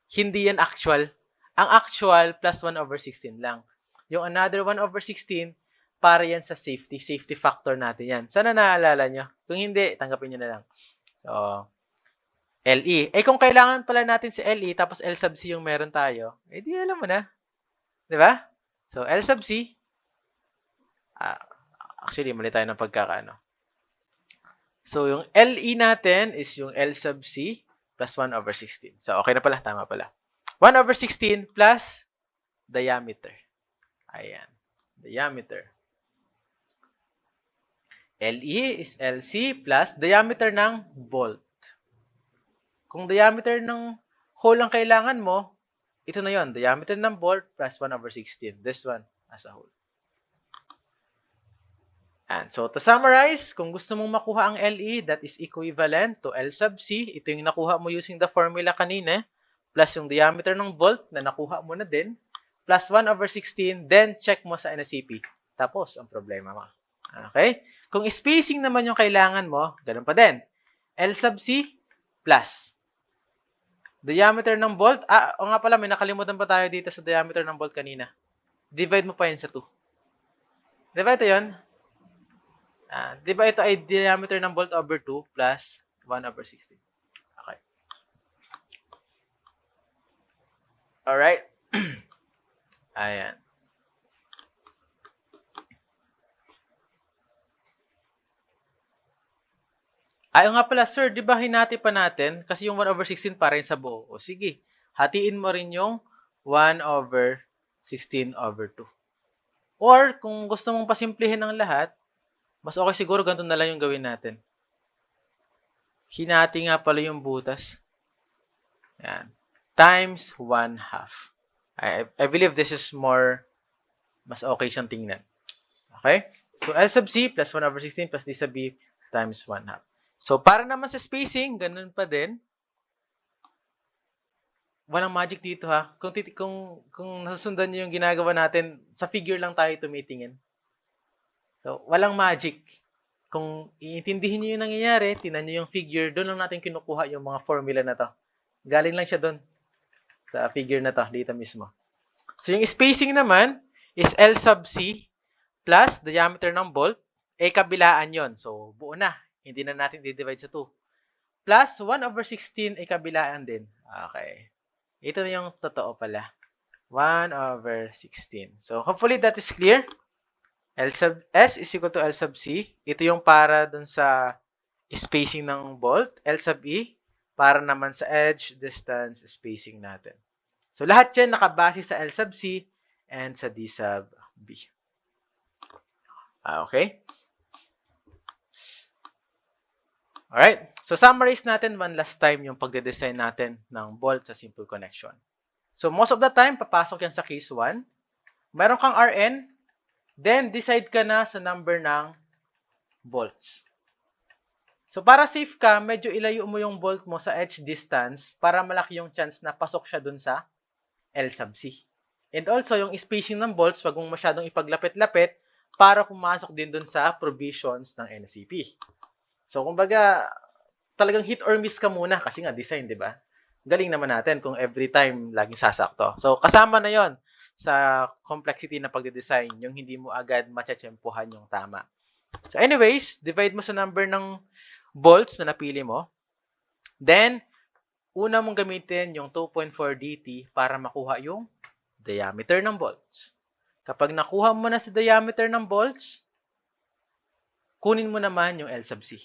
Hindi yan actual. Ang actual plus 1/16 lang. Yung another 1/16, para yan sa safety. Safety factor natin yan. Sana naaalala nyo? Kung hindi, tanggapin nyo na lang. So, LE. Kung kailangan pala natin si LE, tapos L sub C yung meron tayo, di alam mo na. Diba? So, L sub C, actually, mali tayo ng pagkakaano. So, yung LE natin is yung L sub C plus 1/16. So, okay na pala. Tama pala. 1/16 plus diameter. Ayan. Diameter. LE is LC plus diameter ng bolt. Kung diameter ng hole ang kailangan mo, ito na yon, diameter ng bolt plus 1/16. This one as a whole. And so, to summarize, kung gusto mong makuha ang LE, that is equivalent to L sub C. Ito yung nakuha mo using the formula kanina, plus yung diameter ng bolt na nakuha mo na din, plus 1/16, then check mo sa NSCP. Tapos, ang problema mo. Okay? Kung spacing naman yung kailangan mo, ganun pa din. L sub C plus diameter ng bolt. O nga pala, may nakalimutan pa tayo dito sa diameter ng bolt kanina. Divide mo pa yun sa 2. Diba ito yun? Diba ito ay diameter ng bolt over 2 plus 1/16. Okay. Alright. Ayan. Ayaw nga pala, sir, di ba hinati pa natin? Kasi yung 1/16 para rin sa buo. O sige, hatiin mo rin yung 1/16/2. Or, kung gusto mong pasimplihin ang lahat, mas okay siguro ganito na lang yung gawin natin. Hinati nga pala yung butas. Yan. Times 1/2. I believe this is mas okay siyang tingnan. Okay? So, L sub C plus 1/16 plus D sub B times 1/2. So, para naman sa spacing, ganun pa din. Walang magic dito ha. Kung nasusundan niyo yung ginagawa natin, sa figure lang tayo tumitingin. So, walang magic. Kung iintindihin niyo yung nangyayari, tinan niyo yung figure, doon lang natin kinukuha yung mga formula na to. Galing lang siya doon sa figure na to, dito mismo. So, yung spacing naman is L sub C plus diameter ng bolt, kabilaan yon. So, buo na. Hindi na natin di-divide sa 2. Plus 1/16 kabilaan din. Okay. Ito na yung totoo pala. 1/16. So, hopefully that is clear. L sub S is equal to L sub C. Ito yung para dun sa spacing ng bolt. L sub E para naman sa edge distance spacing natin. So, lahat yan nakabase sa L sub C and sa D sub B. Okay? Alright. So, summarize natin one last time yung pagde-design natin ng bolt sa simple connection. So, most of the time, papasok yan sa case 1. Meron kang Rn, then decide ka na sa number ng bolts. So, para safe ka, medyo ilayo mo yung bolt mo sa edge distance para malaki yung chance na pasok siya dun sa L sub C. And also, yung spacing ng bolts, wag mong masyadong ipaglapit-lapit para pumasok din dun sa provisions ng NCP. So, kumbaga, talagang hit or miss ka muna kasi nga design, di ba? Galing naman natin kung every time laging sasakto. So, kasama na yon sa complexity na pagde-design, yung hindi mo agad matsyempohan yung tama. So, anyways, divide mo sa number ng bolts na napili mo. Then, una mong gamitin yung 2.4 dt para makuha yung diameter ng bolts. Kapag nakuha mo na sa diameter ng bolts, kunin mo naman yung L sub C.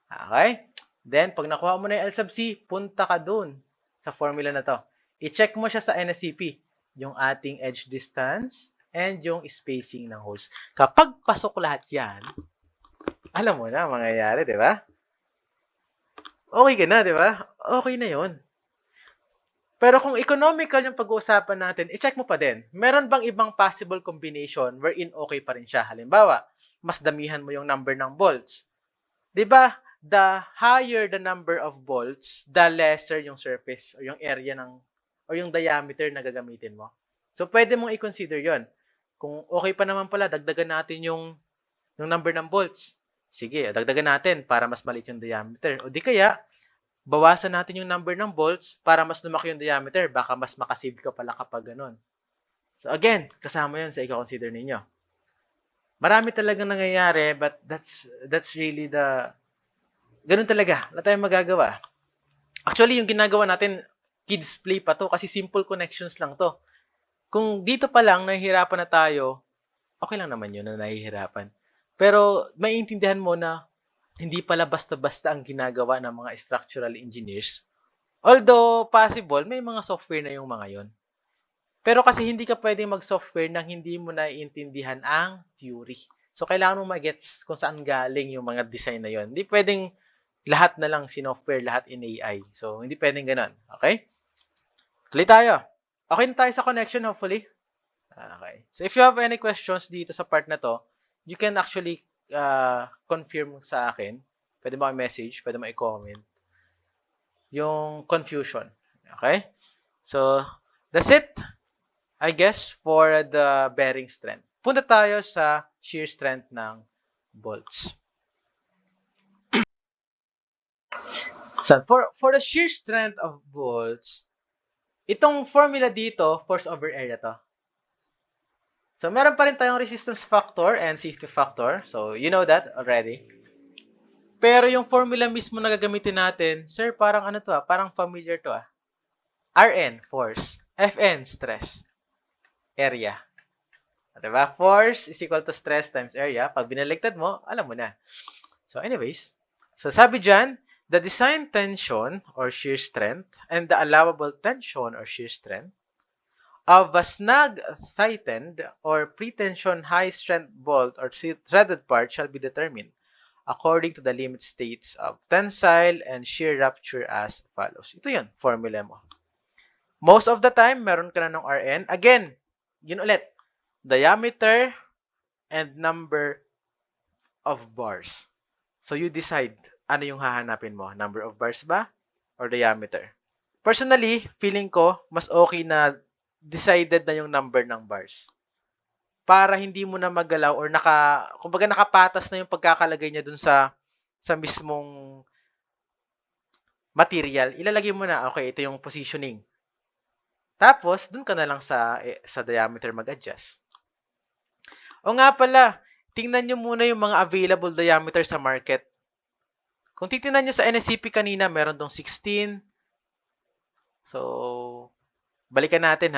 Okay? Then, pag nakuha mo na yung L sub C, punta ka dun sa formula na to. I-check mo siya sa NSCP, yung ating edge distance and yung spacing ng holes. Kapag pasok lahat yan, alam mo na, mangyayari, di ba? Okay ka na, di ba? Okay na yon. Pero kung economical yung pag-uusapan natin, i-check mo pa din. Meron bang ibang possible combination wherein okay pa rin siya? Halimbawa, mas damihan mo yung number ng bolts. Di ba? The higher the number of bolts, the lesser yung surface or yung area or yung diameter na gagamitin mo. So, pwede mong i-consider yon. Kung okay pa naman pala, dagdagan natin yung number ng bolts. Sige, dagdagan natin para mas maliit yung diameter. O di kaya, bawasan natin yung number ng bolts para mas lumaki yung diameter. Baka mas makasave ka pala kapag ganun. So, again, kasama yun sa i-consider ninyo. Marami talagang nangyayari, but that's really ganun talaga. Wala tayong magagawa. Actually, yung ginagawa natin, kids play pa to kasi simple connections lang to. Kung dito pa lang nahihirapan na tayo, okay lang naman yun na nahihirapan. Pero maiintindihan mo na hindi pala basta-basta ang ginagawa ng mga structural engineers. Although possible, may mga software na yung mga yon. Pero kasi hindi ka pwedeng mag-software nang hindi mo naiintindihan ang theory. So, kailangan mo mag-gets kung saan galing yung mga design na yon. Hindi pwedeng lahat na lang sinoftware, lahat in AI. So, hindi pwedeng ganun. Okay? Tuloy tayo. Okay na tayo sa connection, hopefully. Okay. So, if you have any questions dito sa part na to, you can actually confirm sa akin. Pwede mo i-message, pwede mo i-comment yung confusion. Okay? So, that's it, I guess, for the bearing strength. Punta tayo sa shear strength ng bolts. So, for the shear strength of bolts, itong formula dito, force over area to. So, meron pa rin tayong resistance factor and safety factor. So, you know that already. Pero yung formula mismo na gagamitin natin, sir, parang ano to parang familiar to Rn, force. Fn, stress. Area. Diba? Force is equal to stress times area. Pag binaligtad mo, alam mo na. So, anyways. So, sabi dyan, the design tension or shear strength and the allowable tension or shear strength of a snug, tightened, or pre-tension high-strength bolt or threaded part shall be determined according to the limit states of tensile and shear rupture as follows. Ito yun, formula mo. Most of the time, meron ka na ng Rn. Again, yun ulit, diameter and number of bars. So you decide ano yung hahanapin mo. Number of bars ba? Or diameter? Personally, feeling ko, mas okay na decided na yung number ng bars. Para hindi mo na magalaw or kumbaga nakapatas na yung pagkakalagay niya dun sa mismong material. Ilalagay mo na, okay, ito yung positioning. Tapos, dun ka na lang sa diameter mag-adjust. O nga pala, tingnan nyo muna yung mga available diameter sa market. Kung titingnan nyo sa NSCP kanina, meron dong 16. So, balikan natin.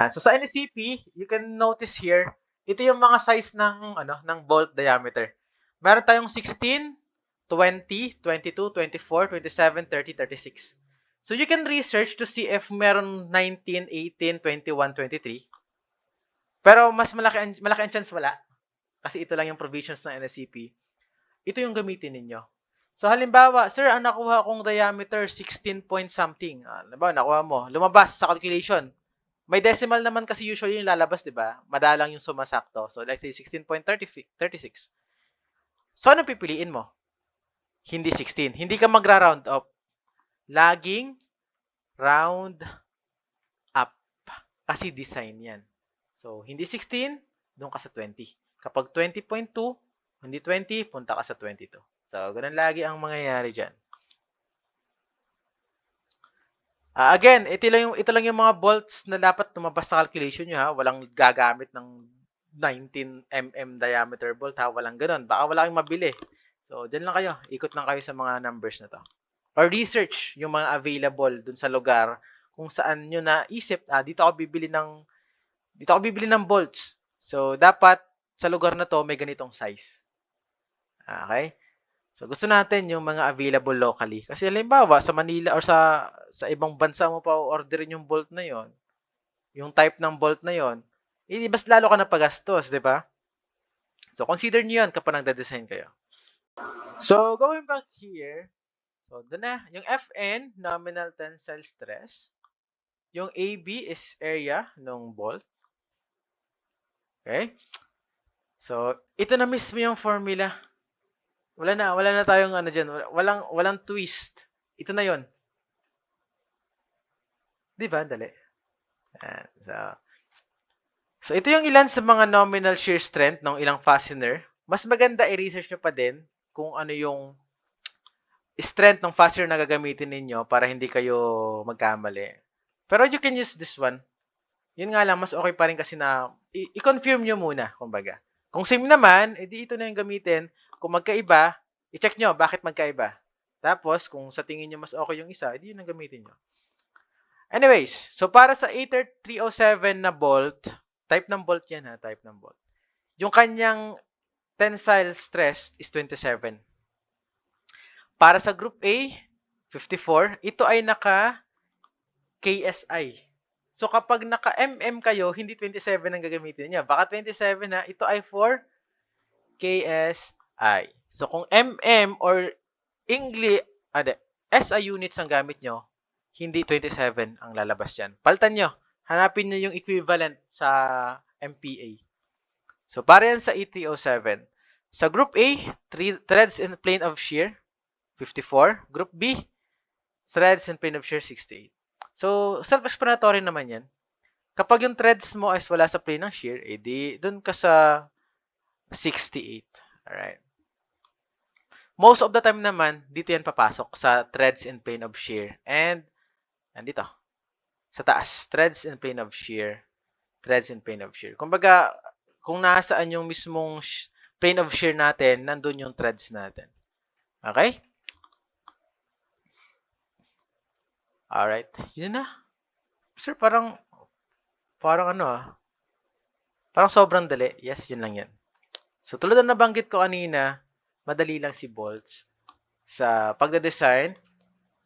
So sa NSCP, you can notice here, ito yung mga size ng bolt diameter. Meron tayong 16, 20, 22, 24, 27, 30, 36. So you can research to see if meron 19, 18, 21, 23. Pero mas malaki ang chance wala. Kasi ito lang yung provisions ng NSCP. Ito yung gamitin ninyo. So halimbawa, sir, ang nakuha kong diameter 16 point something. Halimbawa, nakuha mo. Lumabas sa calculation. May decimal naman kasi usually yung lalabas, di ba? Madalang yung sumasakto. So let's say 16.36. So ano pipiliin mo? Hindi 16. Hindi ka magra-round up. Laging round up. Kasi design yan. So hindi 16, doon ka sa 20. Kapag 20.2, hindi 20, punta ka sa 22. So ganun lagi ang mangyayari dyan. Again, ito lang yung mga bolts na dapat tumabas sa calculation nyo, ha. Walang gagamit ng 19 mm diameter bolt, ha. Walang ganun. Baka wala kayong mabili. So, dyan lang kayo. Ikot lang kayo sa mga numbers na to. Or research yung mga available dun sa lugar kung saan nyo naisip, dito ako bibili ng bolts. So, dapat sa lugar na to may ganitong size. Okay? So, gusto natin yung mga available locally. Kasi halimbawa, sa Manila or sa ibang bansa mo pa orderin yung bolt na yon, yung type ng bolt na yon, mas lalo ka na pagastos, di ba? So, consider nyo yan kapag nagda-design kayo. So, going back here, so, doon na, yung Fn, nominal tensile stress. Yung AB is area ng bolt. Okay? So, ito na mismo yung formula. Wala na tayong dyan. Walang twist. Ito na yon. Di ba? Dali. So, ito yung ilan sa mga nominal shear strength ng ilang fastener. Mas maganda i-research nyo pa din kung ano yung strength ng fastener na gagamitin ninyo para hindi kayo magkamali. Pero you can use this one. Yun nga lang, mas okay pa rin kasi na i-confirm nyo muna, kumbaga. Kung same naman, edi ito na yung gamitin. Kung magkaiba, i-check nyo bakit magkaiba. Tapos, kung sa tingin nyo mas okay yung isa, edi yun ang gamitin nyo. Anyways, so para sa Aether 307 na bolt, type ng bolt yan, ha, type ng bolt. Yung kanyang tensile stress is 27. Para sa group A, 54, ito ay naka KSI. So kapag naka MM kayo, hindi 27 ang gagamitin niya. Baka 27 na, ito ay for KSI. So kung MM or SI units ang gamit nyo, hindi 27 ang lalabas dyan. Paltan nyo. Hanapin nyo yung equivalent sa MPa. So para yan sa E307. Sa group A, 3 threads in plane of shear, 54. Group B, threads in plane of shear, 68. So, self-explanatory naman yan. Kapag yung threads mo is wala sa plane ng shear, edi dun ka sa 68. Alright. Most of the time naman, dito yan papasok sa threads in plane of shear. And, nandito. Sa taas. Threads in plane of shear. Threads in plane of shear. Kumbaga, kung nasaan yung mismong plane of shear natin, nandun yung threads natin. Okay? Alright. Yun na. Sir, parang parang sobrang dali. Yes, yun lang yan. So, tulad na nabanggit ko kanina, madali lang si bolts sa pagde-design.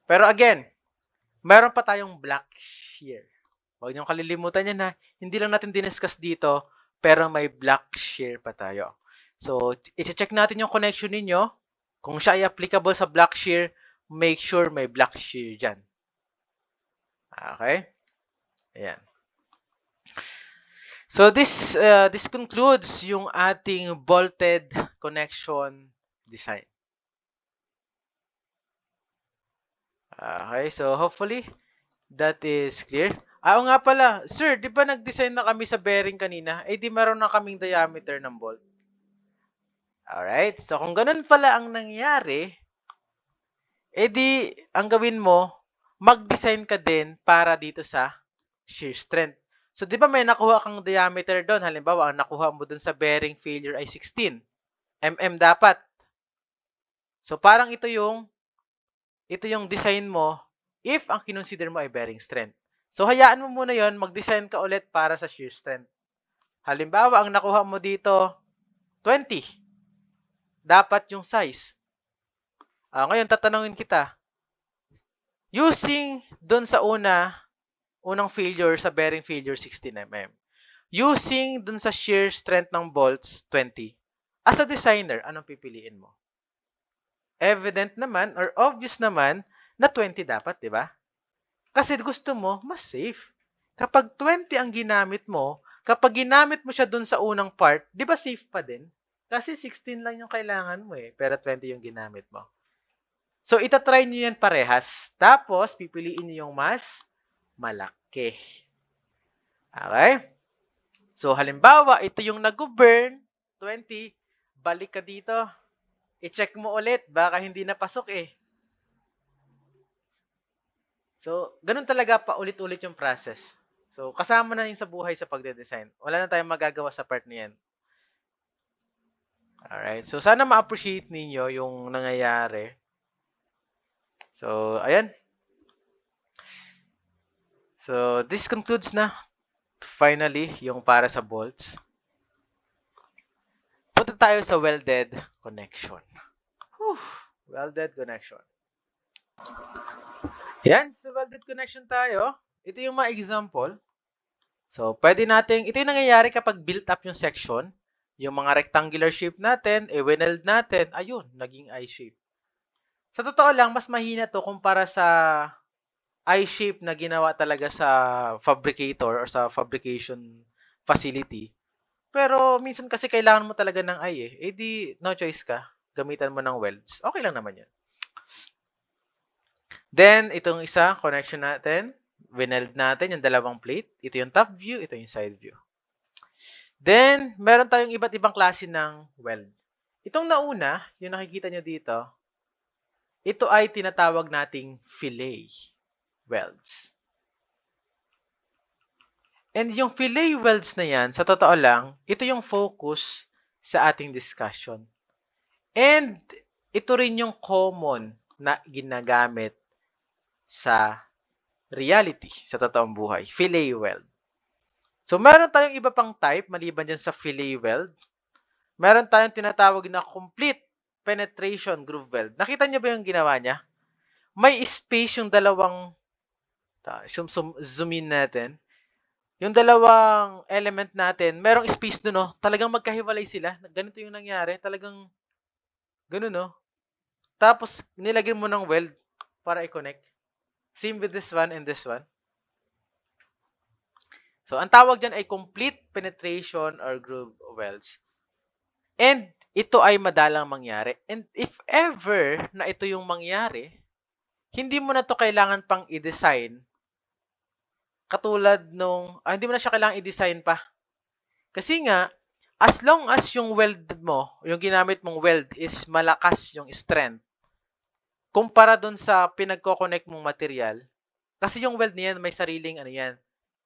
Pero again, meron pa tayong black shear. Huwag niyong kalilimutan yan, ha. Hindi lang natin diniscuss dito, pero may black shear pa tayo. So, i-check natin yung connection ninyo. Kung siya ay applicable sa block shear, make sure may block shear dyan. Okay? Ayan. So, this concludes yung ating bolted connection design. Okay, so hopefully, that is clear. Oo nga pala, sir, di ba nag-design na kami sa bearing kanina? Eh di meron na kaming diameter ng bolt. Alright, so kung ganun pala ang nangyari, eh di, ang gawin mo, mag-design ka din para dito sa shear strength. So, di ba may nakuha kang diameter doon? Halimbawa, ang nakuha mo doon sa bearing failure ay 16 mm dapat. So, parang ito yung design mo if ang kinonsider mo ay bearing strength. So, hayaan mo muna yon, mag-design ka ulit para sa shear strength. Halimbawa, ang nakuha mo dito, 20. Dapat yung size. Ngayon, tatanungin kita. Using doon sa unang failure, sa bearing failure, 16 mm. Using doon sa shear strength ng bolts, 20. As a designer, anong pipiliin mo? Evident naman or obvious naman na 20 dapat, di ba? Kasi gusto mo, mas safe. Kapag 20 ang ginamit mo, kapag ginamit mo siya dun sa unang part, di ba safe pa din? Kasi 16 lang yung kailangan mo pero 20 yung ginamit mo. So, itatry nyo yan parehas. Tapos, pipiliin nyo yung mas malaki. Okay? So, halimbawa, ito yung nag-burn, 20, balik ka dito. I-check mo ulit, baka hindi napasok So, ganun talaga paulit-ulit yung process. So, kasama na yung sa buhay sa pagde-design. Wala na tayong magagawa sa part niyan. Alright. So, sana ma-appreciate ninyo yung nangyayari. So, ayan. So, this concludes na finally yung para sa bolts. Punta tayo sa welded connection. Welded connection. Yan, sa welded connection tayo. Ito yung mga example. So, pwede nating, ito yung nangyayari kapag built up yung section. Yung mga rectangular shape natin, wineld natin, ayun, naging I-shape. Sa totoo lang, mas mahina to kumpara sa I-shape na ginawa talaga sa fabricator or sa fabrication facility. Pero minsan kasi kailangan mo talaga ng I di no choice ka. Gamitan mo ng welds. Okay lang naman yan. Then, itong isa, connection natin. Wineld natin yung dalawang plate. Ito yung top view, ito yung side view. Then, meron tayong iba't ibang klase ng weld. Itong nauna, yung nakikita nyo dito, ito ay tinatawag nating fillet welds. And yung fillet welds na yan, sa totoo lang, ito yung focus sa ating discussion. And ito rin yung common na ginagamit sa reality, sa totoong buhay, fillet weld. So, meron tayong iba pang type, maliban dyan sa fillet weld. Meron tayong tinatawag na complete penetration groove weld. Nakita nyo ba yung ginawa niya? May space yung dalawang, zoom in natin. Yung dalawang element natin, merong space doon, no? Talagang magkahiwalay sila. Ganito yung nangyari. Talagang, ganun, no? Tapos, nilagyan mo ng weld para i-connect. Same with this one and this one. So, ang tawag dyan ay complete penetration or groove welds. And, ito ay madalang mangyari. And if ever na ito yung mangyari, hindi mo na to kailangan pang i-design katulad nung, hindi mo na siya kailangan i-design pa. Kasi nga, as long as yung weld mo, yung ginamit mong weld is malakas yung strength, kumpara dun sa pinagko-connect mong material, kasi yung weld niyan may sariling,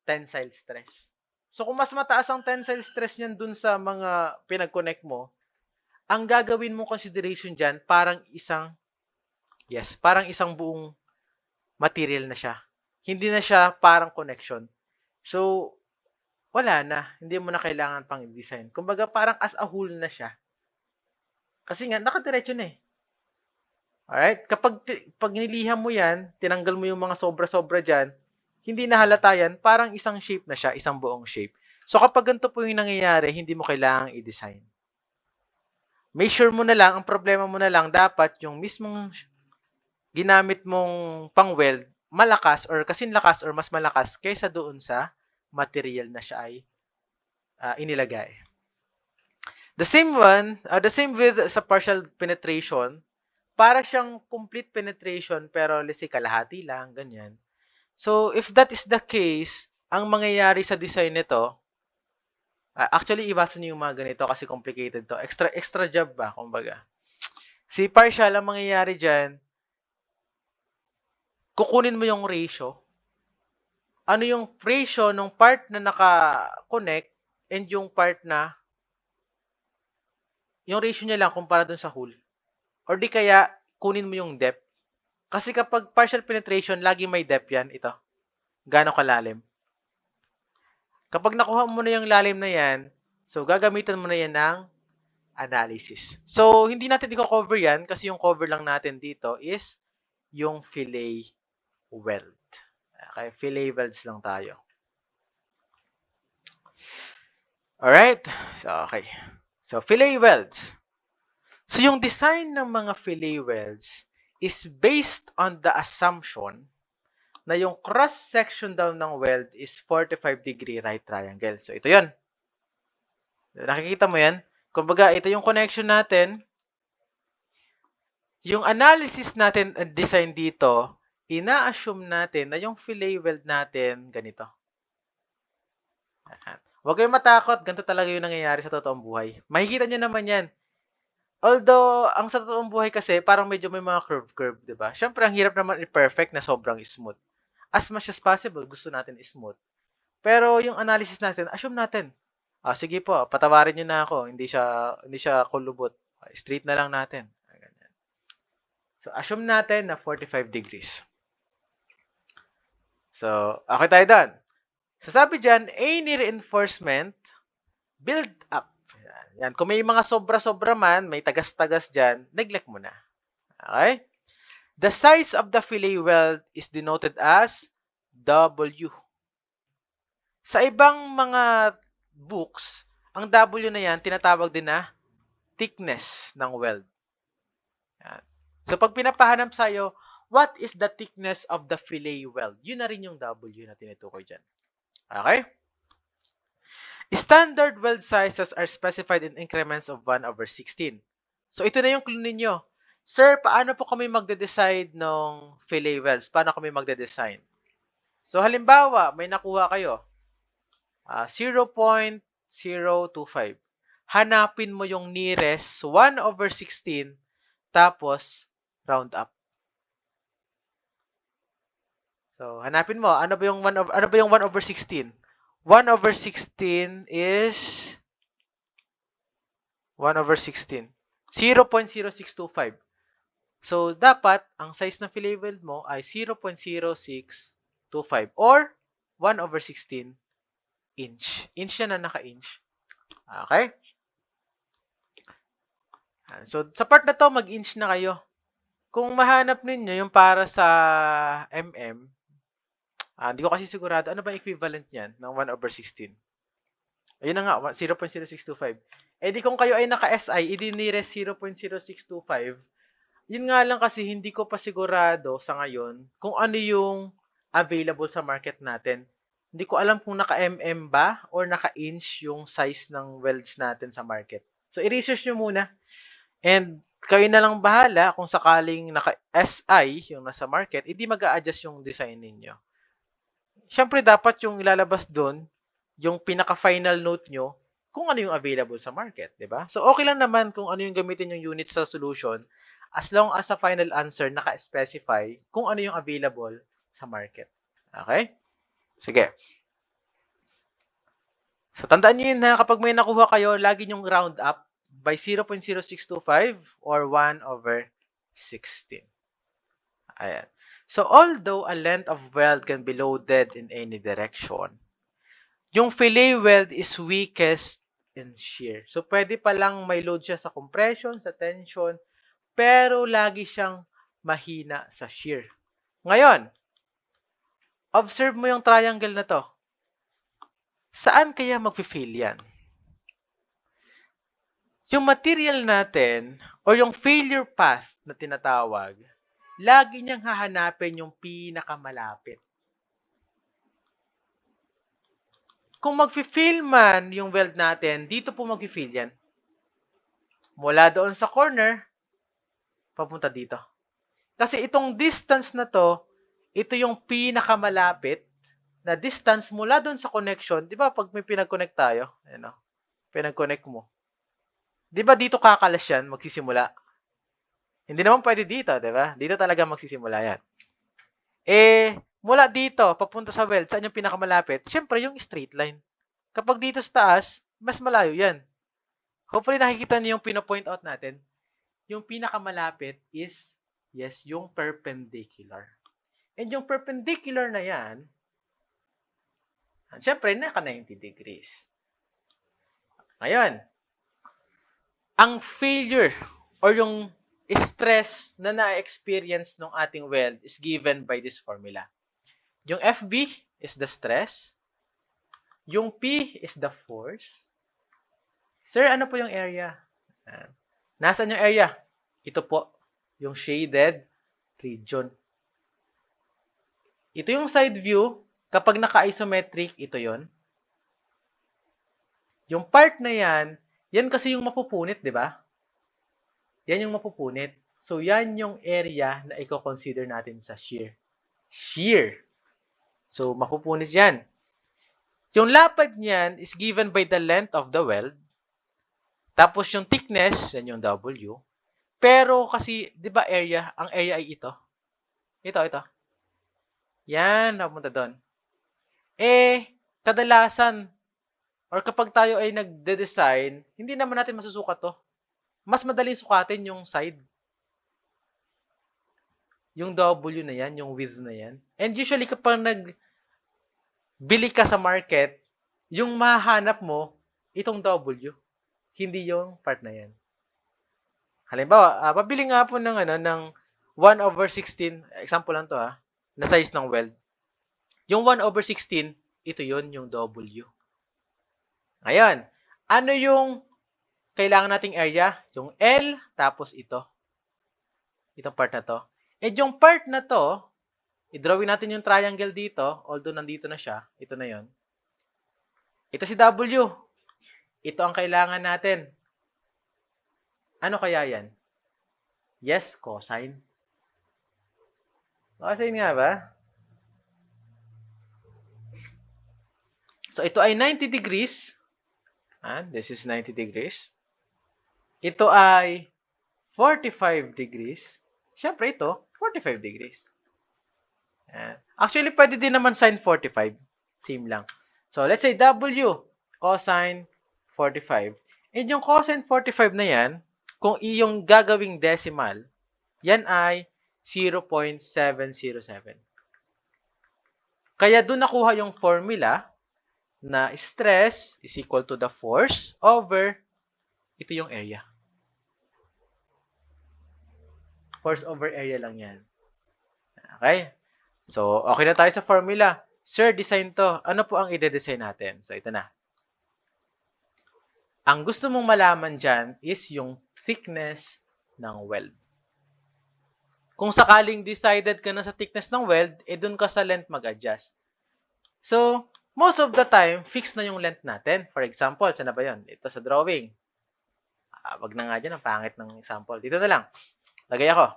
tensile stress. So, kung mas mataas ang tensile stress niyan dun sa mga pinag-connect mo, ang gagawin mong consideration dyan, parang isang buong material na siya. Hindi na siya parang connection. So, wala na. Hindi mo na kailangan pang i-design. Kumbaga, parang as a whole na siya. Kasi nga, nakadiretso na Alright? Pag niliham mo yan, tinanggal mo yung mga sobra-sobra dyan, hindi na halata yan, parang isang shape na siya, isang buong shape. So, kapag ganito po yung nangyayari, hindi mo kailangang i-design. Measure mo na lang, ang problema mo na lang, dapat yung mismong ginamit mong pang-weld, malakas or kasing lakas or mas malakas kaysa doon sa material na siya ay inilagay. The same with sa partial penetration, para siyang complete penetration pero let's say kalahati lang, ganyan. So, if that is the case, ang mangyayari sa design nito, actually, iwasan niyo yung mga ganito kasi complicated to. Extra job ba, kumbaga. Si partial, ang mangyayari dyan, kukunin mo yung ratio. Ano yung ratio ng part na naka-connect and yung part na yung ratio niya lang kumpara dun sa hole. Or di kaya, kunin mo yung depth. Kasi kapag partial penetration, lagi may depth yan. Ito. Gaano kalalim. Kapag nakuha mo na yung lalim na yan, so gagamitan mo na yan ng analysis. So, hindi natin i-cover yan kasi yung cover lang natin dito is yung fillet weld. Okay, fillet welds lang tayo. Alright? So, okay. So, fillet welds. So, yung design ng mga fillet welds is based on the assumption na yung cross-section daw ng weld is 45-degree right triangle. So, ito yun. Nakikita mo yan? Kumbaga, ito yung connection natin. Yung analysis natin at design dito, ina-assume natin na yung fillet weld natin ganito. Huwag kayong matakot, ganito talaga yung nangyayari sa totoong buhay. Makikita nyo naman yan. Although, ang sa totoong buhay kasi, parang medyo may mga curve-curve, di ba? Siyempre, ang hirap naman i-perfect na sobrang smooth. As much as possible, gusto natin smooth. Pero yung analysis natin, assume natin. Sige po, patawarin nyo na ako. Hindi siya kulubot. Straight na lang natin. Ganyan. So, assume natin na 45 degrees. So, okay tayo doon. So, sabi dyan, any reinforcement, build up. Yan. Kung may mga sobra-sobra man, may tagas-tagas dyan, neglect mo na. Okay? The size of the fillet weld is denoted as W. Sa ibang mga books, ang W na yan, tinatawag din na thickness ng weld. Yan. So, pag pinapahanap sa'yo, what is the thickness of the fillet weld? Yun na rin yung W na tinutukoy dyan. Okay? Standard weld sizes are specified in increments of 1/16. So, ito na yung clue ninyo. Sir, paano po kami magde-decide ng fillet welds? Paano kami magde-design? So, halimbawa, may nakuha kayo. 0.025. Hanapin mo yung nearest 1/16, tapos round up. So, hanapin mo, ano ba yung 1/16? 1/16 is 1/16. 0.0625. So, dapat, ang size ng fillet weld mo ay 0.0625 or 1/16 inch. Inch yan na naka-inch. Okay? So, sa part na to, mag-inch na kayo. Kung mahanap ninyo yung para sa mm, hindi ko kasi sigurado, ano ba equivalent niyan ng 1/16? Ayun na nga, 0.0625. Eh di kung kayo ay naka-SI, idi nearest 0.0625, yun nga lang kasi hindi ko pa sigurado sa ngayon kung ano yung available sa market natin. Hindi ko alam kung naka-mm ba or naka-inch yung size ng welds natin sa market. So, i-research nyo muna. And kayo na lang bahala kung sakaling naka-SI yung nasa market, hindi mag-a-adjust yung design ninyo. Siyempre, dapat yung ilalabas doon, yung pinaka-final note nyo, kung ano yung available sa market, di ba? So, okay lang naman kung ano yung gamitin yung unit sa solution as long as sa final answer naka-specify kung ano yung available sa market. Okay? Sige. So, tandaan nyo yun na kapag may nakuha kayo, lagi nyong round up by 0.0625 or 1/16. Ayan. So, although a length of weld can be loaded in any direction, yung fillet weld is weakest in shear. So, pwede palang may load siya sa compression, sa tension, pero lagi siyang mahina sa shear. Ngayon, observe mo yung triangle na to. Saan kaya mag-fail yan? yung material natin or yung failure path na tinatawag, lagi niyang hahanapin yung pinakamalapit. Kung mag-fail man yung weld natin, dito po mag-fail yan. Mula doon sa corner, papunta dito. Kasi itong distance na to, ito yung pinakamalapit na distance mula doon sa connection. Di ba pag may pinag-connect tayo, ano, pinag-connect mo. Di ba dito kakalas yan, magsisimula? Hindi naman pwede dito, di ba? Dito talaga magsisimula yan. Mula dito, papunta sa weld, saan yung pinakamalapit? Siyempre, yung straight line. Kapag dito sa taas, mas malayo yan. Hopefully, nakikita niyo yung pino-point out natin. Yung pinakamalapit is, yes, yung perpendicular. And yung perpendicular na yan, siyempre, naka 90 degrees. Ngayon, ang failure or yung stress na na-experience ng ating weld is given by this formula. Yung FB is the stress. Yung P is the force. Sir, ano po yung area? Nasaan yung area? Ito po, yung shaded region. Ito yung side view. Kapag naka-isometric, ito yon. Yung part na yan kasi yung mapupunit, di ba? Yan yung mapupunit. So, yan yung area na i-consider natin sa shear. Shear. So, mapupunit yan. Yung lapad niyan is given by the length of the weld. Tapos yung thickness, yan yung W. Pero kasi, di ba area, ang area ay ito. Ito. Yan, napunta doon. Kadalasan, or kapag tayo ay nagde-design, hindi naman natin masusukat to. Mas madaling sukatin yung side. Yung W na yan, yung width na yan. And usually kapag bili ka sa market, yung mahanap mo, itong W. Hindi yung part na yan. Halimbawa, pabili nga po ng 1/16, example lang to na size ng weld. Yung 1/16, ito yon yung W. Ngayon, ano yung kailangan nating area? Yung L, tapos ito. Itong part na to. And yung part na to, i-drawing natin yung triangle dito, although nandito na siya, ito na yon. Ito si W. Ito ang kailangan natin. Ano kaya yan? Yes, cosine. Cosine nga ba? So, ito ay 90 degrees. This is 90 degrees. Ito ay 45 degrees. Siyempre, ito, 45 degrees. Actually, pwede din naman sin 45. Same lang. So, let's say W, cosine 45. And yung cosine 45 na yan, kung iyong gagawing decimal, yan ay 0.707. Kaya doon nakuha yung formula na stress is equal to the force over, ito yung area. Force over area lang yan. Okay? So, okay na tayo sa formula. Sir, design to. Ano po ang ide-design natin? So, ito na. Ang gusto mong malaman dyan is yung thickness ng weld. Kung sakaling decided ka na sa thickness ng weld, dun ka sa length mag-adjust. So, most of the time, fixed na yung length natin. For example, saan na ba yun? Ito sa drawing. Wag na nga dyan, ang pangit ng example. Dito na lang. Lagay ako.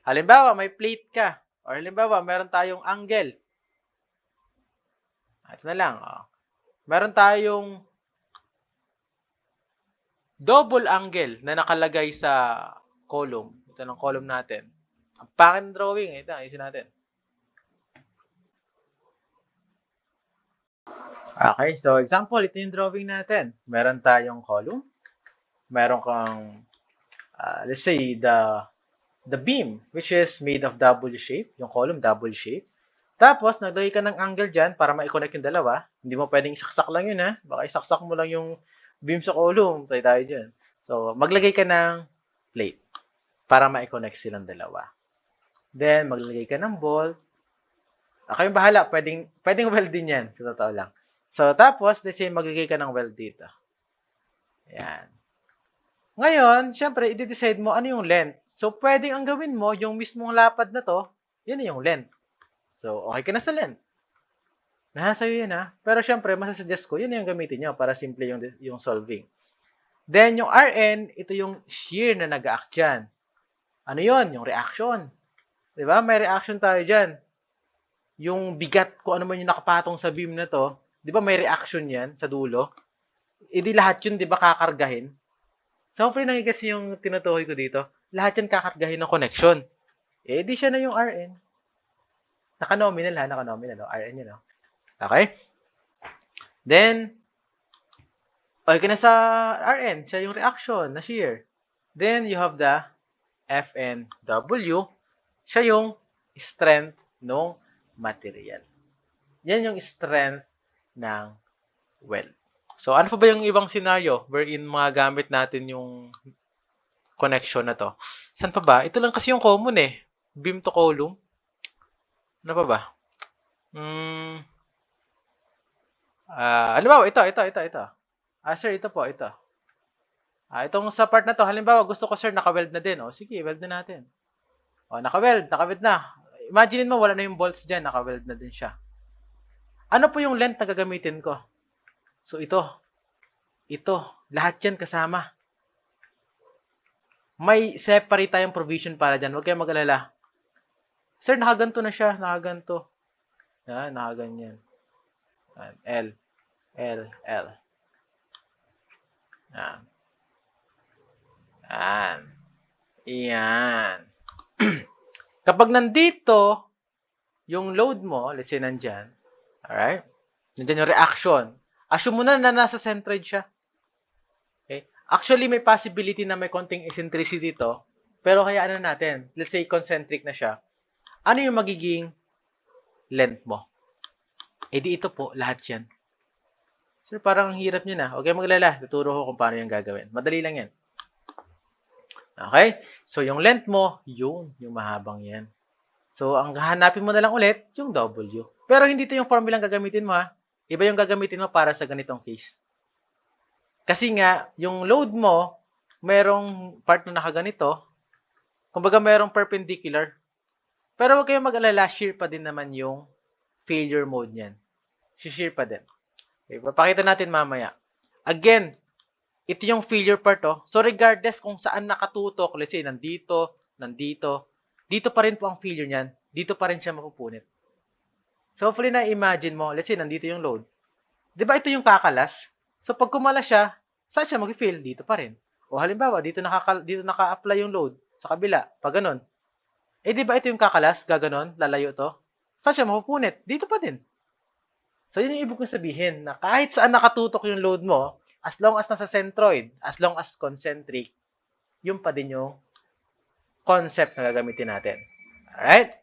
Halimbawa, may plate ka. Or halimbawa, meron tayong angle. Ito na lang. Meron tayong double angle na nakalagay sa column. Ito ng column natin. Ang pangit ng drawing. Ito, ayusin natin. Okay, so example, ito yung drawing natin. Meron tayong column. Meron kang, let's say, the beam, which is made of W shape. Yung column, W shape. Tapos, naglagay ka ng angle dyan para ma-connect yung dalawa. Hindi mo pwedeng isaksak lang yun, Baka isaksak mo lang yung beam sa column. Tayo dyan. So, maglagay ka ng plate para ma-connect silang dalawa. Then, maglagay ka ng bolt. Kayong bahala. Pwedeng weld din yan. Sa totoo lang. So, tapos, let's say, maglagay ka ng weld dito. Ayan. Ngayon, syempre, i-decide mo ano yung length. So, pwedeng ang gawin mo, yung mismong lapad na to, yun na yung length. So, okay ka na sa length. Nasa iyo yun ha. Pero syempre, masasuggest ko, yun na yung gamitin nyo para simple yung solving. Then, yung Rn, ito yung shear na nag-act dyan. Ano yun? Yung reaction. Diba? May reaction tayo dyan. Yung bigat, kung ano man yung nakapatong sa beam na to, di ba may reaction yan sa dulo? E di lahat yun, di ba, kakargahin? So, hopefully nagigas yung tinutukoy ko dito. Lahat yan kakargahin ng connection. Eh, di siya na yung Rn. Naka-nominal ha, naka-nominal. Rn yun. Okay? Then, okay ka na sa Rn. Siya yung reaction na shear. Then, you have the FNW. Siya yung strength ng material. Yan yung strength ng weld. So, ano pa ba yung ibang scenario wherein mga gamit natin yung connection na to? Saan pa ba? Ito lang kasi yung common eh. Beam to column. Ano pa ba? Halimbawa, ito. Sir, ito po, ito. Itong sa part na to, halimbawa, gusto ko, sir, naka-weld na din. O, sige, weld na natin. O, naka-weld na. Imagine mo, wala na yung bolts dyan, naka-weld na din siya. Ano po yung length na gagamitin ko? So, ito, lahat yan kasama. May separate tayong provision para dyan. Huwag kayong mag-alala. Sir, nakaganto na siya. Nakaganto. Yan, nakaganyan. L. Yan. Yan. Kapag nandito, yung load mo, let's say nandyan, alright? Nandyan yung reaction. Assume mo na nasa centroid siya. Okay? Actually, may possibility na may konting eccentricity to, pero hayaan na natin. Let's say concentric na siya. Ano yung magiging length mo? Eh di ito po, lahat yan. Sir, parang hirap nyo na. Okay, maglala. Tuturo ko kung paano yung gagawin. Madali lang yan. Okay? So, yung length mo, yung mahabang yan. So, ang hanapin mo na lang ulit, yung W. Pero hindi ito yung formula ang gagamitin mo ha. Iba yung gagamitin mo para sa ganitong case. Kasi nga, yung load mo, merong part na nakaganito. Kumbaga, merong perpendicular. Pero huwag kayong mag-alala, shear pa din naman yung failure mode niyan. Shear pa din. Okay, papakita natin mamaya. Again, ito yung failure part oh. So regardless kung saan nakatutok, let's say nandito, dito pa rin po ang failure niyan. Dito pa rin siya mapupunit. So hopefully na-imagine mo, let's say nandito yung load. 'Di ba ito yung kakalas? So pag kumalas siya, saan siya mag-fail? Dito pa rin. O halimbawa, dito naka-apply yung load sa kabila, pag ganun. Eh 'di ba ito yung kakalas, gaganon, lalayo to? Saan siya mapupunit? Dito pa din. So, yun yung ibig kong sabihin na kahit saan nakatutok yung load mo, as long as nasa centroid, as long as concentric, yun pa din yung concept na gagamitin natin. Alright?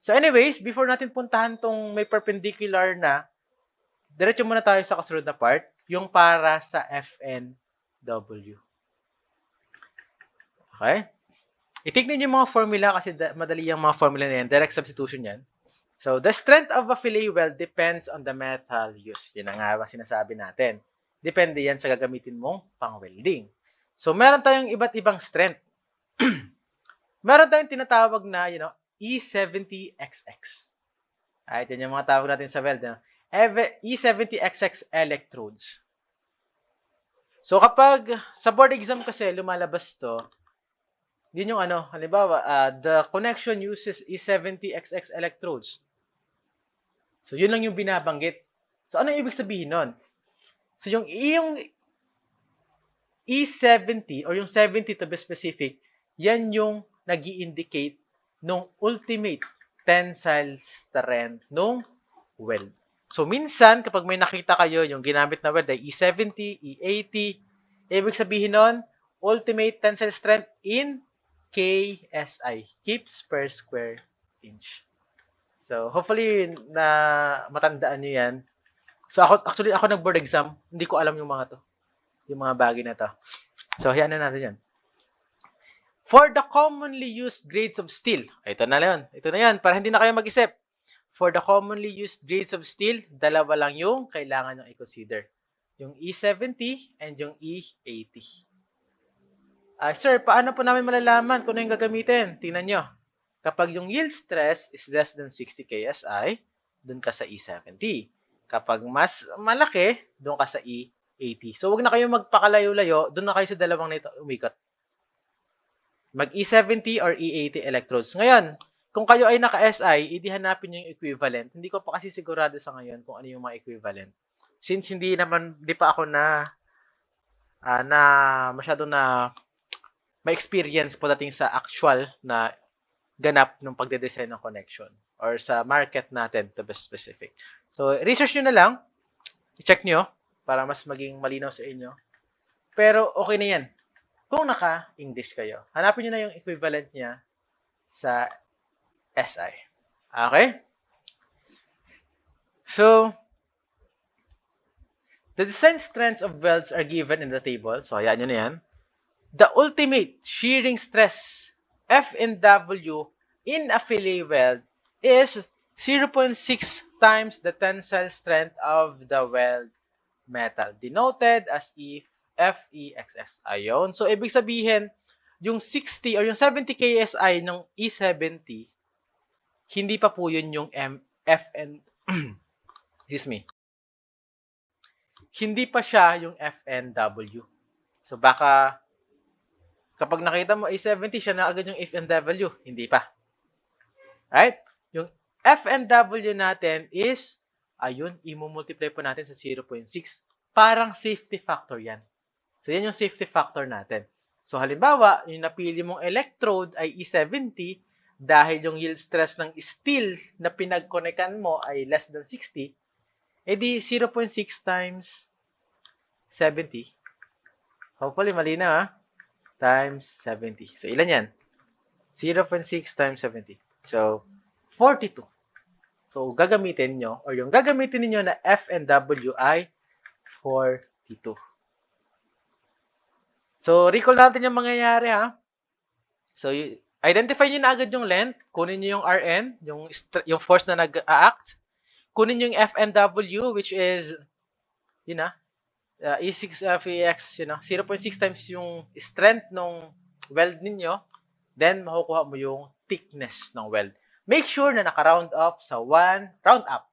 So, anyways, before natin puntahan tong may perpendicular na, diretso muna tayo sa kasunod na part, yung para sa FNW. Okay? I-take niyo yung mga formula kasi madali yung mga formula na yan. Direct substitution yan. So, the strength of a fillet weld depends on the metal used. Yun ang nga sinasabi natin. Depende yan sa gagamitin mong pang-welding. So, meron tayong iba't ibang strength. Meron tayong tinatawag na, E70XX. Alright, yan yung mga tawag natin sa weld. E70XX electrodes. So, kapag sa board exam kasi lumalabas to, yun yung halimbawa, the connection uses E70XX electrodes. So, yun lang yung binabanggit. So, ano yung ibig sabihin nun? So, yung E70 or yung 70 to be specific, yan yung nag-i-indicate nung ultimate tensile strength nung weld. So, minsan, kapag may nakita kayo, yung ginamit na weld ay E70, E80, ibig sabihin nun, ultimate tensile strength in KSI, kips per square inch. So, hopefully, na matandaan nyo yan. So, ako nag-board exam, hindi ko alam yung mga to. Yung mga bagay na to. So, hayaan na natin yan. For the commonly used grades of steel, ito na yan. Ito na yan, para hindi na kayo mag-isip. For the commonly used grades of steel, dalawa lang yung kailangan nyo i-consider. Yung E70 and yung E80. Sir, paano po namin malalaman kung ano yung gagamitin? Tingnan nyo. Kapag yung yield stress is less than 60 KSI, dun ka sa E70. Kapag mas malaki, dun ka sa E80. So, wag na kayo magpakalayo-layo, dun na kayo sa dalawang nito umikot. Mag E70 or E80 electrodes. Ngayon, kung kayo ay naka-SI, idi hanapin nyo yung equivalent. Hindi ko pa kasi sigurado sa ngayon kung ano yung mga equivalent. Since hindi pa ako na masyado na may experience pagdating sa actual na ganap ng pagde-design ng connection or sa market natin to be specific. So, research nyo na lang. I-check nyo para mas maging malinaw sa inyo. Pero okay na yan. Kung naka-English kayo, hanapin nyo na yung equivalent niya sa SI. Okay? So, the design strengths of welds are given in the table. So, hayaan nyo na yan. The ultimate shearing stress, F&W, in a fillet weld is 0.6 times the tensile strength of the weld metal, denoted as FEXS. Ayun. So, ibig sabihin, yung 60 or yung 70 KSI ng E70, hindi pa po yun yung excuse me. Hindi pa siya yung FNW. So, baka kapag nakita mo A70, siya na agad yung FNW. Hindi pa. Right? Yung FNW natin is, ayun, i-multiply po natin sa 0.6. Parang safety factor yan. So, yan yung safety factor natin. So, halimbawa, yung napili mong electrode ay E70 dahil yung yield stress ng steel na pinag-connectan mo ay less than 60, edi 0.6 times 70. Hopefully, malinaw ha? Times 70. So, ilan yan? 0.6 times 70. So, 42. So, gagamitin nyo, or yung gagamitin niyo na FNW ay 42. So, recall natin yung mangyayari ha. So, identify nyo na agad yung length. Kunin nyo yung Rn, yung force na nag-act. Kunin nyo yung FNW, which is, yun na, E6 FEX, 0.6 times yung strength ng weld ninyo, then makukuha mo yung thickness ng weld. Make sure na naka-round up sa 1, round up,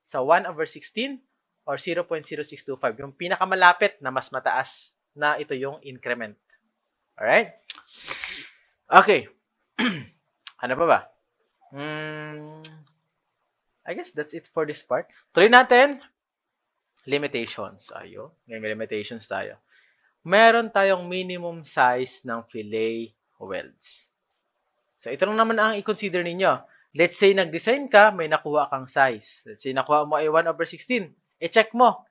sa 1/16 or 0.0625, yung pinakamalapit na mas mataas na ito yung increment. Alright? Okay. Ano pa ba? I guess that's it for this part. Tuloy natin. Limitations. Ayun. May limitations tayo. Meron tayong minimum size ng fillet welds. So, ito lang naman ang i-consider ninyo. Let's say, nag-design ka, may nakuha kang size. Let's say, nakuha mo ay 1/16. E-check mo.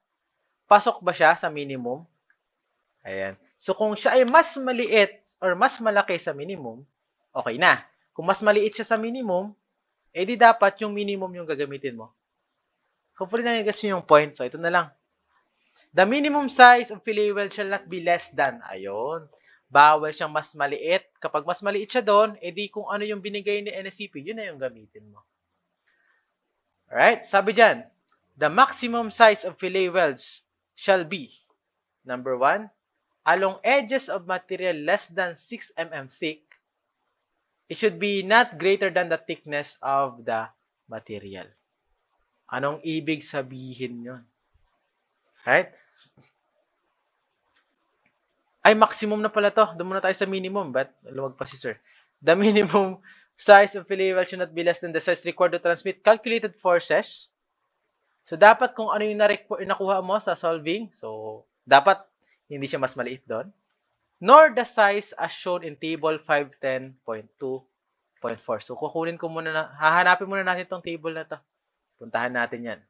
Pasok ba siya sa minimum? Ayan. So, kung siya ay mas maliit or mas malaki sa minimum, okay na. Kung mas maliit siya sa minimum, edi dapat yung minimum yung gagamitin mo. Hopefully, nag-guess nyo yung point. So, ito na lang. The minimum size of fillet weld shall not be less than. Ayun. Bawal siyang mas maliit. Kapag mas maliit siya doon, edi kung ano yung binigay ni NSCP, yun na yung gamitin mo. Alright? Sabi dyan, the maximum size of fillet welds shall be, number 1, along edges of material less than 6 mm thick, it should be not greater than the thickness of the material. Anong ibig sabihin yun? Right? Ay, maximum na pala to. Doon muna tayo sa minimum. But lumag pa si sir. The minimum size of fillet weld should not be less than the size required to transmit calculated forces. So, dapat kung ano yung nakuha mo sa solving. So, dapat hindi siya mas maliit doon. Nor the size as shown in table 510.2.4. So, kukunin ko muna hahanapin muna natin itong table na to. Puntahan natin yan.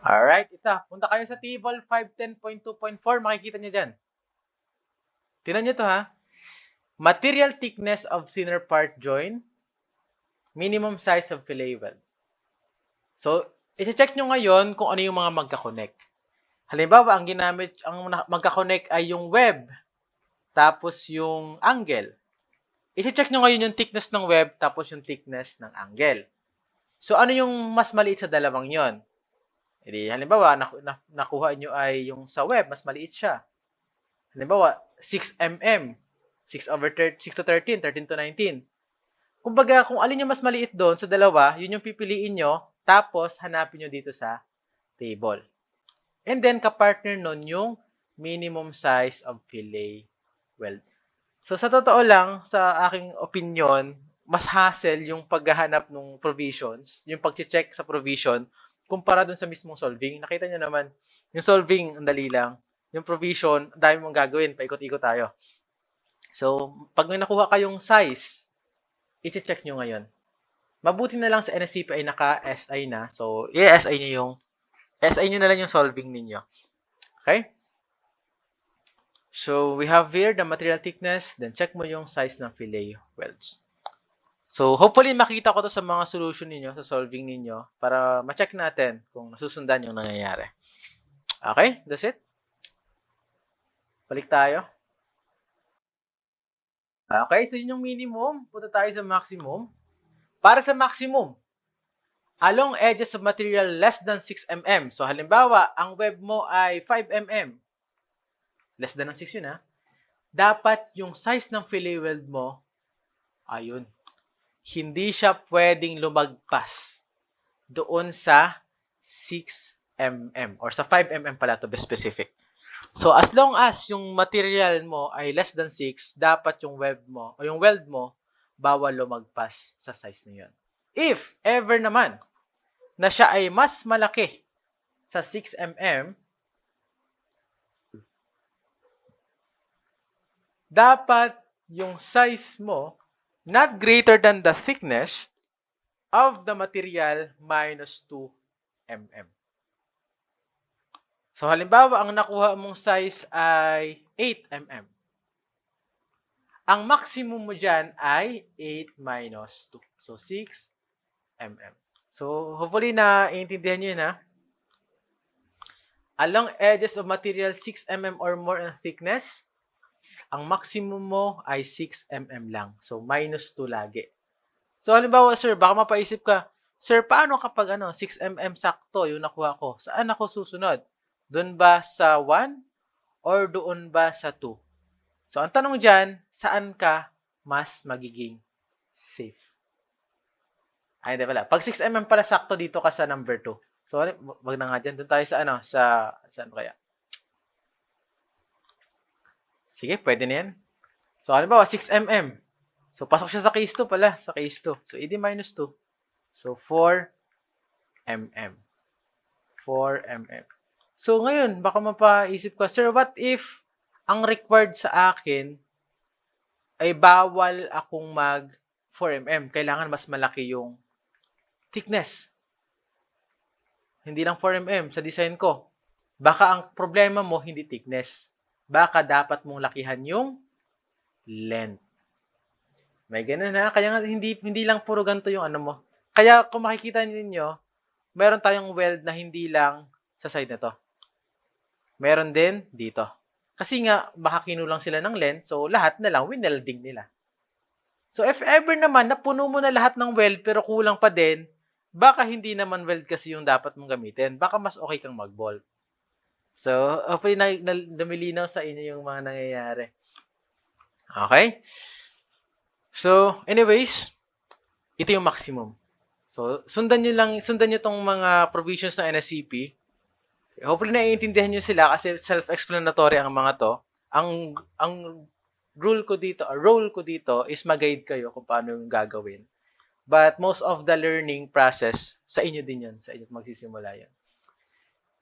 Alright, ito. Punta kayo sa table 510.2.4. Makikita nyo dyan. Tingnan nyo to ha. Material thickness of center part joint. Minimum size of fillet weld. So, i-check nyo ngayon kung ano yung mga magka-connect. Halimbawa, ang magka-connect ay yung web. Tapos yung angle. I-check nyo ngayon yung thickness ng web. Tapos yung thickness ng angle. So, ano yung mas maliit sa dalawang yon? Halimbawa, nakuha nyo ay yung sa web, mas maliit siya. Halimbawa, 6 mm. 6 to 13, 13 to 19. Kumbaga, kung alin yung mas maliit doon sa dalawa, yun yung pipiliin nyo, tapos hanapin nyo dito sa table. And then, kapartner nun yung minimum size of fillet weld. So, sa totoo lang, sa aking opinion, mas hassle yung paghahanap ng provisions, yung pag-check sa provision, kumpara dun sa mismong solving. Nakita nyo naman, yung solving, ang dali lang. Yung provision, ang dami mong gagawin, paikot-ikot tayo. So, pag may nakuha kayong size, i-check nyo ngayon. Mabuti na lang sa NSCP ay naka-SI na. So, i-SI nyo na lang yung solving ninyo. Okay? So, we have here the material thickness. Then, check mo yung size ng fillet welds. So, hopefully, makita ko to sa mga solution ninyo, sa solving ninyo, para ma-check natin kung nasusundan yung nangyayari. Okay? That's it. Balik tayo. Okay, so yun yung minimum. Punta tayo sa maximum. Para sa maximum, along edges of material less than 6 mm. So, halimbawa, ang web mo ay 5 mm. Less than ng 6 yun, ha? Dapat yung size ng fillet weld mo, ayun, hindi siya pwedeng lumagpas doon sa 6 mm or sa 5 mm pala to be specific. So, as long as yung material mo ay less than 6, dapat yung web mo o yung weld mo bawal lumagpas sa size na yun. If ever naman na siya ay mas malaki sa 6 mm, dapat yung size mo not greater than the thickness of the material minus 2 mm. So, halimbawa, ang nakuha mong size ay 8 mm. Ang maximum mo dyan ay 8 minus 2. So, 6 mm. So, hopefully na iintindihan nyo yun, ha? Along edges of material 6 mm or more in thickness, ang maximum mo ay 6 mm lang. So, minus 2 lagi. So, halimbawa, sir, baka mapaisip ka, sir, paano kapag 6 mm sakto yung nakuha ko? Saan ako susunod? Doon ba sa 1 or doon ba sa 2? So, ang tanong dyan, saan ka mas magiging safe? Ay, hindi pala. Pag 6 mm pala sakto, dito ka sa number 2. So, wag na nga dyan. Doon tayo sa saan kaya? Sige, pwede na yan. So, halimbawa, 6 mm. So, pasok siya sa case 2 pala. Sa case 2. So, edi minus 2. So, 4 mm. 4 mm. So, ngayon, baka mapaisip ka, sir, what if ang required sa akin ay bawal akong mag 4 mm? Kailangan mas malaki yung thickness. Hindi lang 4 mm sa design ko. Baka ang problema mo, hindi thickness. Baka dapat mong lakihan yung length. May ganun, ha? Kaya nga, hindi lang puro ganito yung ano mo. Kaya kung makikita ninyo, meron tayong weld na hindi lang sa side na to. Meron din dito. Kasi nga, baka kinulang sila ng length, so lahat na lang winelding nila. So if ever naman, napuno mo na lahat ng weld pero kulang pa din, baka hindi naman weld kasi yung dapat mong gamitin. Baka mas okay kang mag-bolt. So, hopefully namilinaw sa inyo yung mga nangyayari. Okay? So, anyways, ito yung maximum. So, sundan nyo tong mga provisions ng NSCP. Hopefully naiintindihan nyo sila kasi self-explanatory ang mga to. Ang role ko dito is mag-guide kayo kung paano yung gagawin. But most of the learning process, sa inyo din yun. Sa inyo magsisimula yun.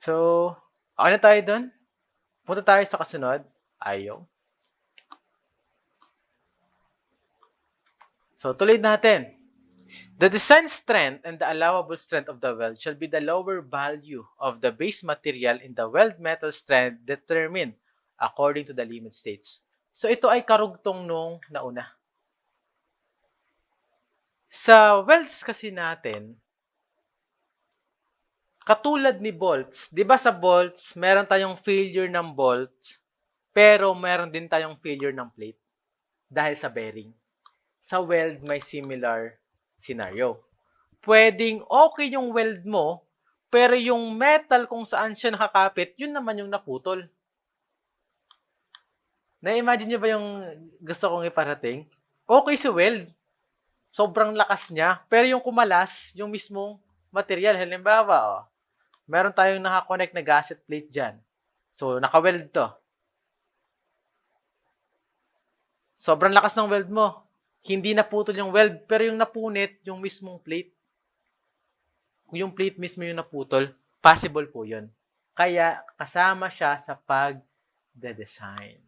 So, okay na tayo dun. Punta tayo sa kasunod. Ayaw. So, tuloy natin. The design strength and the allowable strength of the weld shall be the lower value of the base material in the weld metal strength determined according to the limit states. So, ito ay karugtong nung nauna. Sa welds kasi natin, katulad ni bolts, di ba sa bolts, meron tayong failure ng bolts, pero meron din tayong failure ng plate dahil sa bearing. Sa weld, may similar scenario. Pwedeng okay yung weld mo, pero yung metal kung saan siya nakakapit, yun naman yung naputol. Na-imagine nyo ba yung gusto kong iparating? Okay si weld. Sobrang lakas niya. Pero yung kumalas, yung mismong material. Halimbawa, meron tayong nakakonect na gasket plate dyan. So, naka-weld to. Sobrang lakas ng weld mo. Hindi naputol yung weld, pero yung napunit, yung mismong plate. Yung plate mismo yung naputol, possible po yun. Kaya, kasama siya sa pag-design.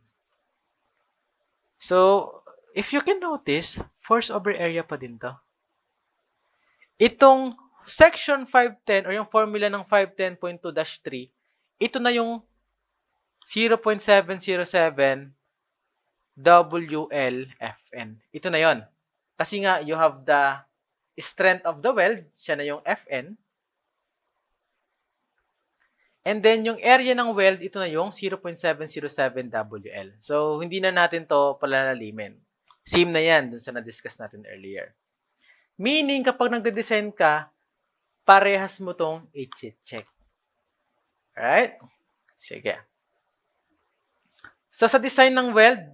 So, if you can notice, force over area pa din to. Itong section 510 or yung formula ng 510.2-3, ito na yung 0.707 WLFN. Ito na yon. Kasi nga, you have the strength of the weld, siya na yung Fn. And then, yung area ng weld, ito na yung 0.707 WL. So, hindi na natin to palalalimin. Same na yan dun sa na-discuss natin earlier. Meaning, kapag nagde-design ka, parehas mo tong i-check. Alright? Sige. So, sa design ng weld,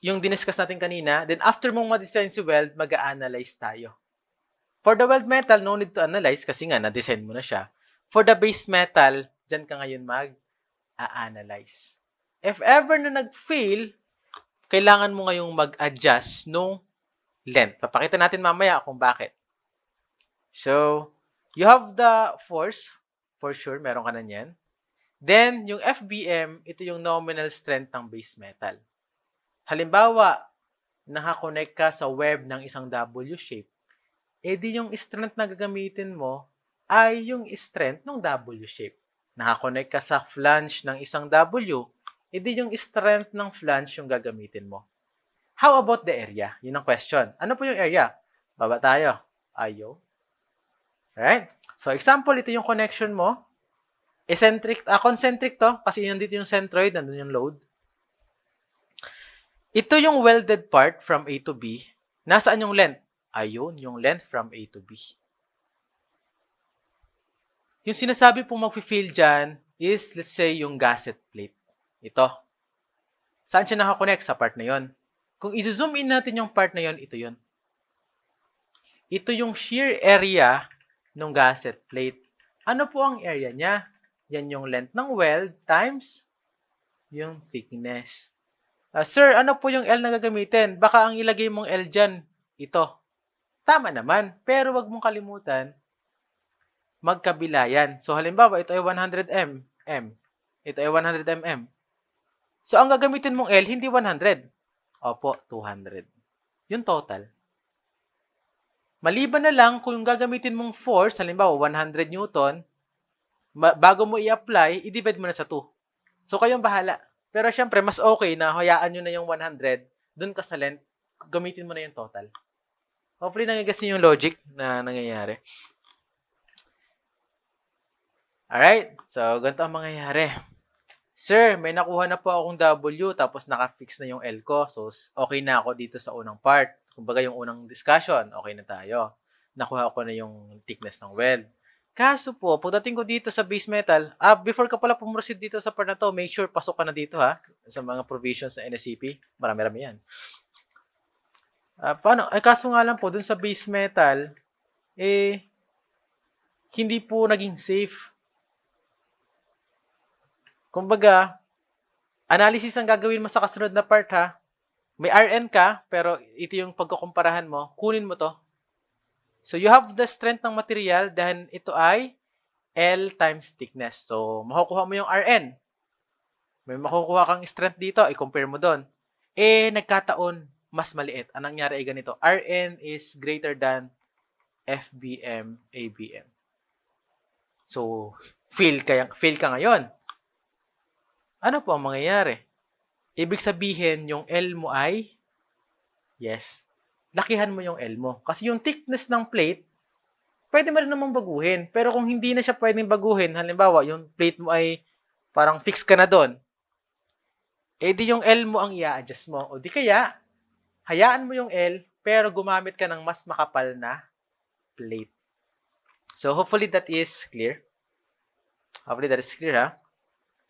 yung diniscuss natin kanina, then after mong ma-design si weld, mag-a-analyze tayo. For the weld metal, no need to analyze kasi nga, na-design mo na siya. For the base metal, dyan ka ngayon mag-a-analyze. If ever na nag-fail, kailangan mo ngayong mag-adjust nung length. Papakita natin mamaya kung bakit. So, you have the force. For sure, meron ka na yan. Then, yung FBM, ito yung nominal strength ng base metal. Halimbawa, nakakonect ka sa web ng isang W shape. Di yung strength na gagamitin mo ay yung strength ng W shape. Nakakonect ka sa flange ng isang W, di yung strength ng flange yung gagamitin mo. How about the area? Yun ang question. Ano po yung area? Baba tayo. Ayaw. Alright? So, example, ito yung connection mo. Concentric to, kasi nandito yung centroid, nandun yung load. Ito yung welded part from A to B. Nasaan yung length? Ayun, yung length from A to B. Yung sinasabi pong mag-fail dyan is, let's say, yung gasket plate. Ito. Saan siya nakakonect? Sa part na yon. Kung i-zoom in natin yung part na yon, ito yon. Ito yung shear area ng gasket plate. Ano po ang area niya? Yan yung length ng weld times yung thickness. Sir, ano po yung L na gagamitin? Baka ang ilagay mong L dyan, ito. Tama naman, pero wag mong kalimutan, magkabila yan. So, halimbawa, ito ay 100 mm. Ito ay 100 mm. So, ang gagamitin mong L, hindi 100. Opo, 200. Yung total. Maliban na lang kung yung gagamitin mong force, halimbawa 100 Newton, bago mo i-apply, i-divide mo na sa 2. So, kayong bahala. Pero syempre, mas okay na hayaan nyo na yung 100, dun ka sa length, gamitin mo na yung total. Hopefully, nangyayas yung logic na nangyayari. Alright, so ganito ang mangyayari. Sir, may nakuha na po akong W, tapos naka-fix na yung L ko. So, okay na ako dito sa unang part. Kumbaga yung unang discussion, okay na tayo. Nakuha ko na yung thickness ng weld. Kaso po, pagdating ko dito sa base metal, before ka pala pumurosid dito sa part na to, make sure pasok ka na dito ha, sa mga provisions sa NSCP. Marami-rami yan. Paano? Kaso nga lang po, dun sa base metal, hindi po naging safe. Kumbaga, analysis ang gagawin mo sa kasunod na part ha. May RN ka, pero ito yung pagkukumparahan mo, kunin mo to. So, you have the strength ng material dahil ito ay L times thickness. So, makukuha mo yung RN. May makukuha kang strength dito, i-compare mo doon. Nagkataon, mas maliit. Anong nangyari ay ganito? RN is greater than FBM, ABM. So, fail ka ngayon. Ano po ang mangyayari? Ibig sabihin, yung L mo ay, yes, lakihan mo yung L mo. Kasi yung thickness ng plate, pwede mo rin namang baguhin. Pero kung hindi na siya pwedeng baguhin, halimbawa, yung plate mo ay parang fix ka na doon, di yung L mo ang i-adjust mo. O di kaya, hayaan mo yung L, pero gumamit ka ng mas makapal na plate. So, hopefully that is clear. Hopefully that is clear, ha?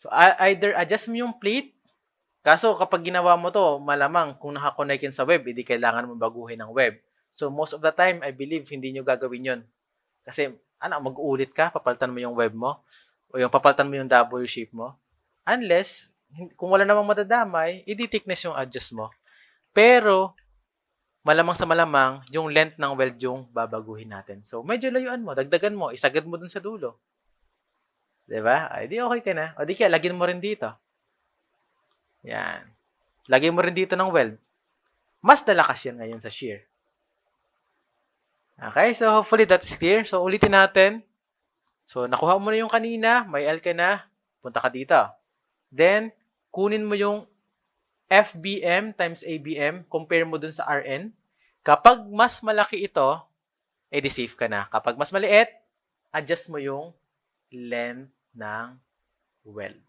So, either adjust mo yung plate, Kaso kapag ginawa mo to, malamang kung nakakonect yan sa web, hindi kailangan mo baguhin ng web. So most of the time, I believe, hindi nyo gagawin yun. Kasi, mag-uulit ka, papalitan mo yung web mo, o yung papalitan mo yung W shape mo. Unless, kung wala namang madadamay, i-thickness yung adjust mo. Pero, malamang sa malamang, yung length ng weld yung babaguhin natin. So, medyo layuan mo, dagdagan mo, isagad mo dun sa dulo. Diba? Ay, di okay ka na. O di kaya, lagyan mo rin dito. Yan. Lagay mo rin dito ng weld. Mas lalakas yan ngayon sa shear. Okay, so hopefully that is clear. So, ulitin natin. So, nakuha mo na yung kanina, may L ka na, punta ka dito. Then, kunin mo yung FBM times ABM, compare mo dun sa RN. Kapag mas malaki ito, edi safe ka na. Kapag mas maliit, adjust mo yung length ng weld.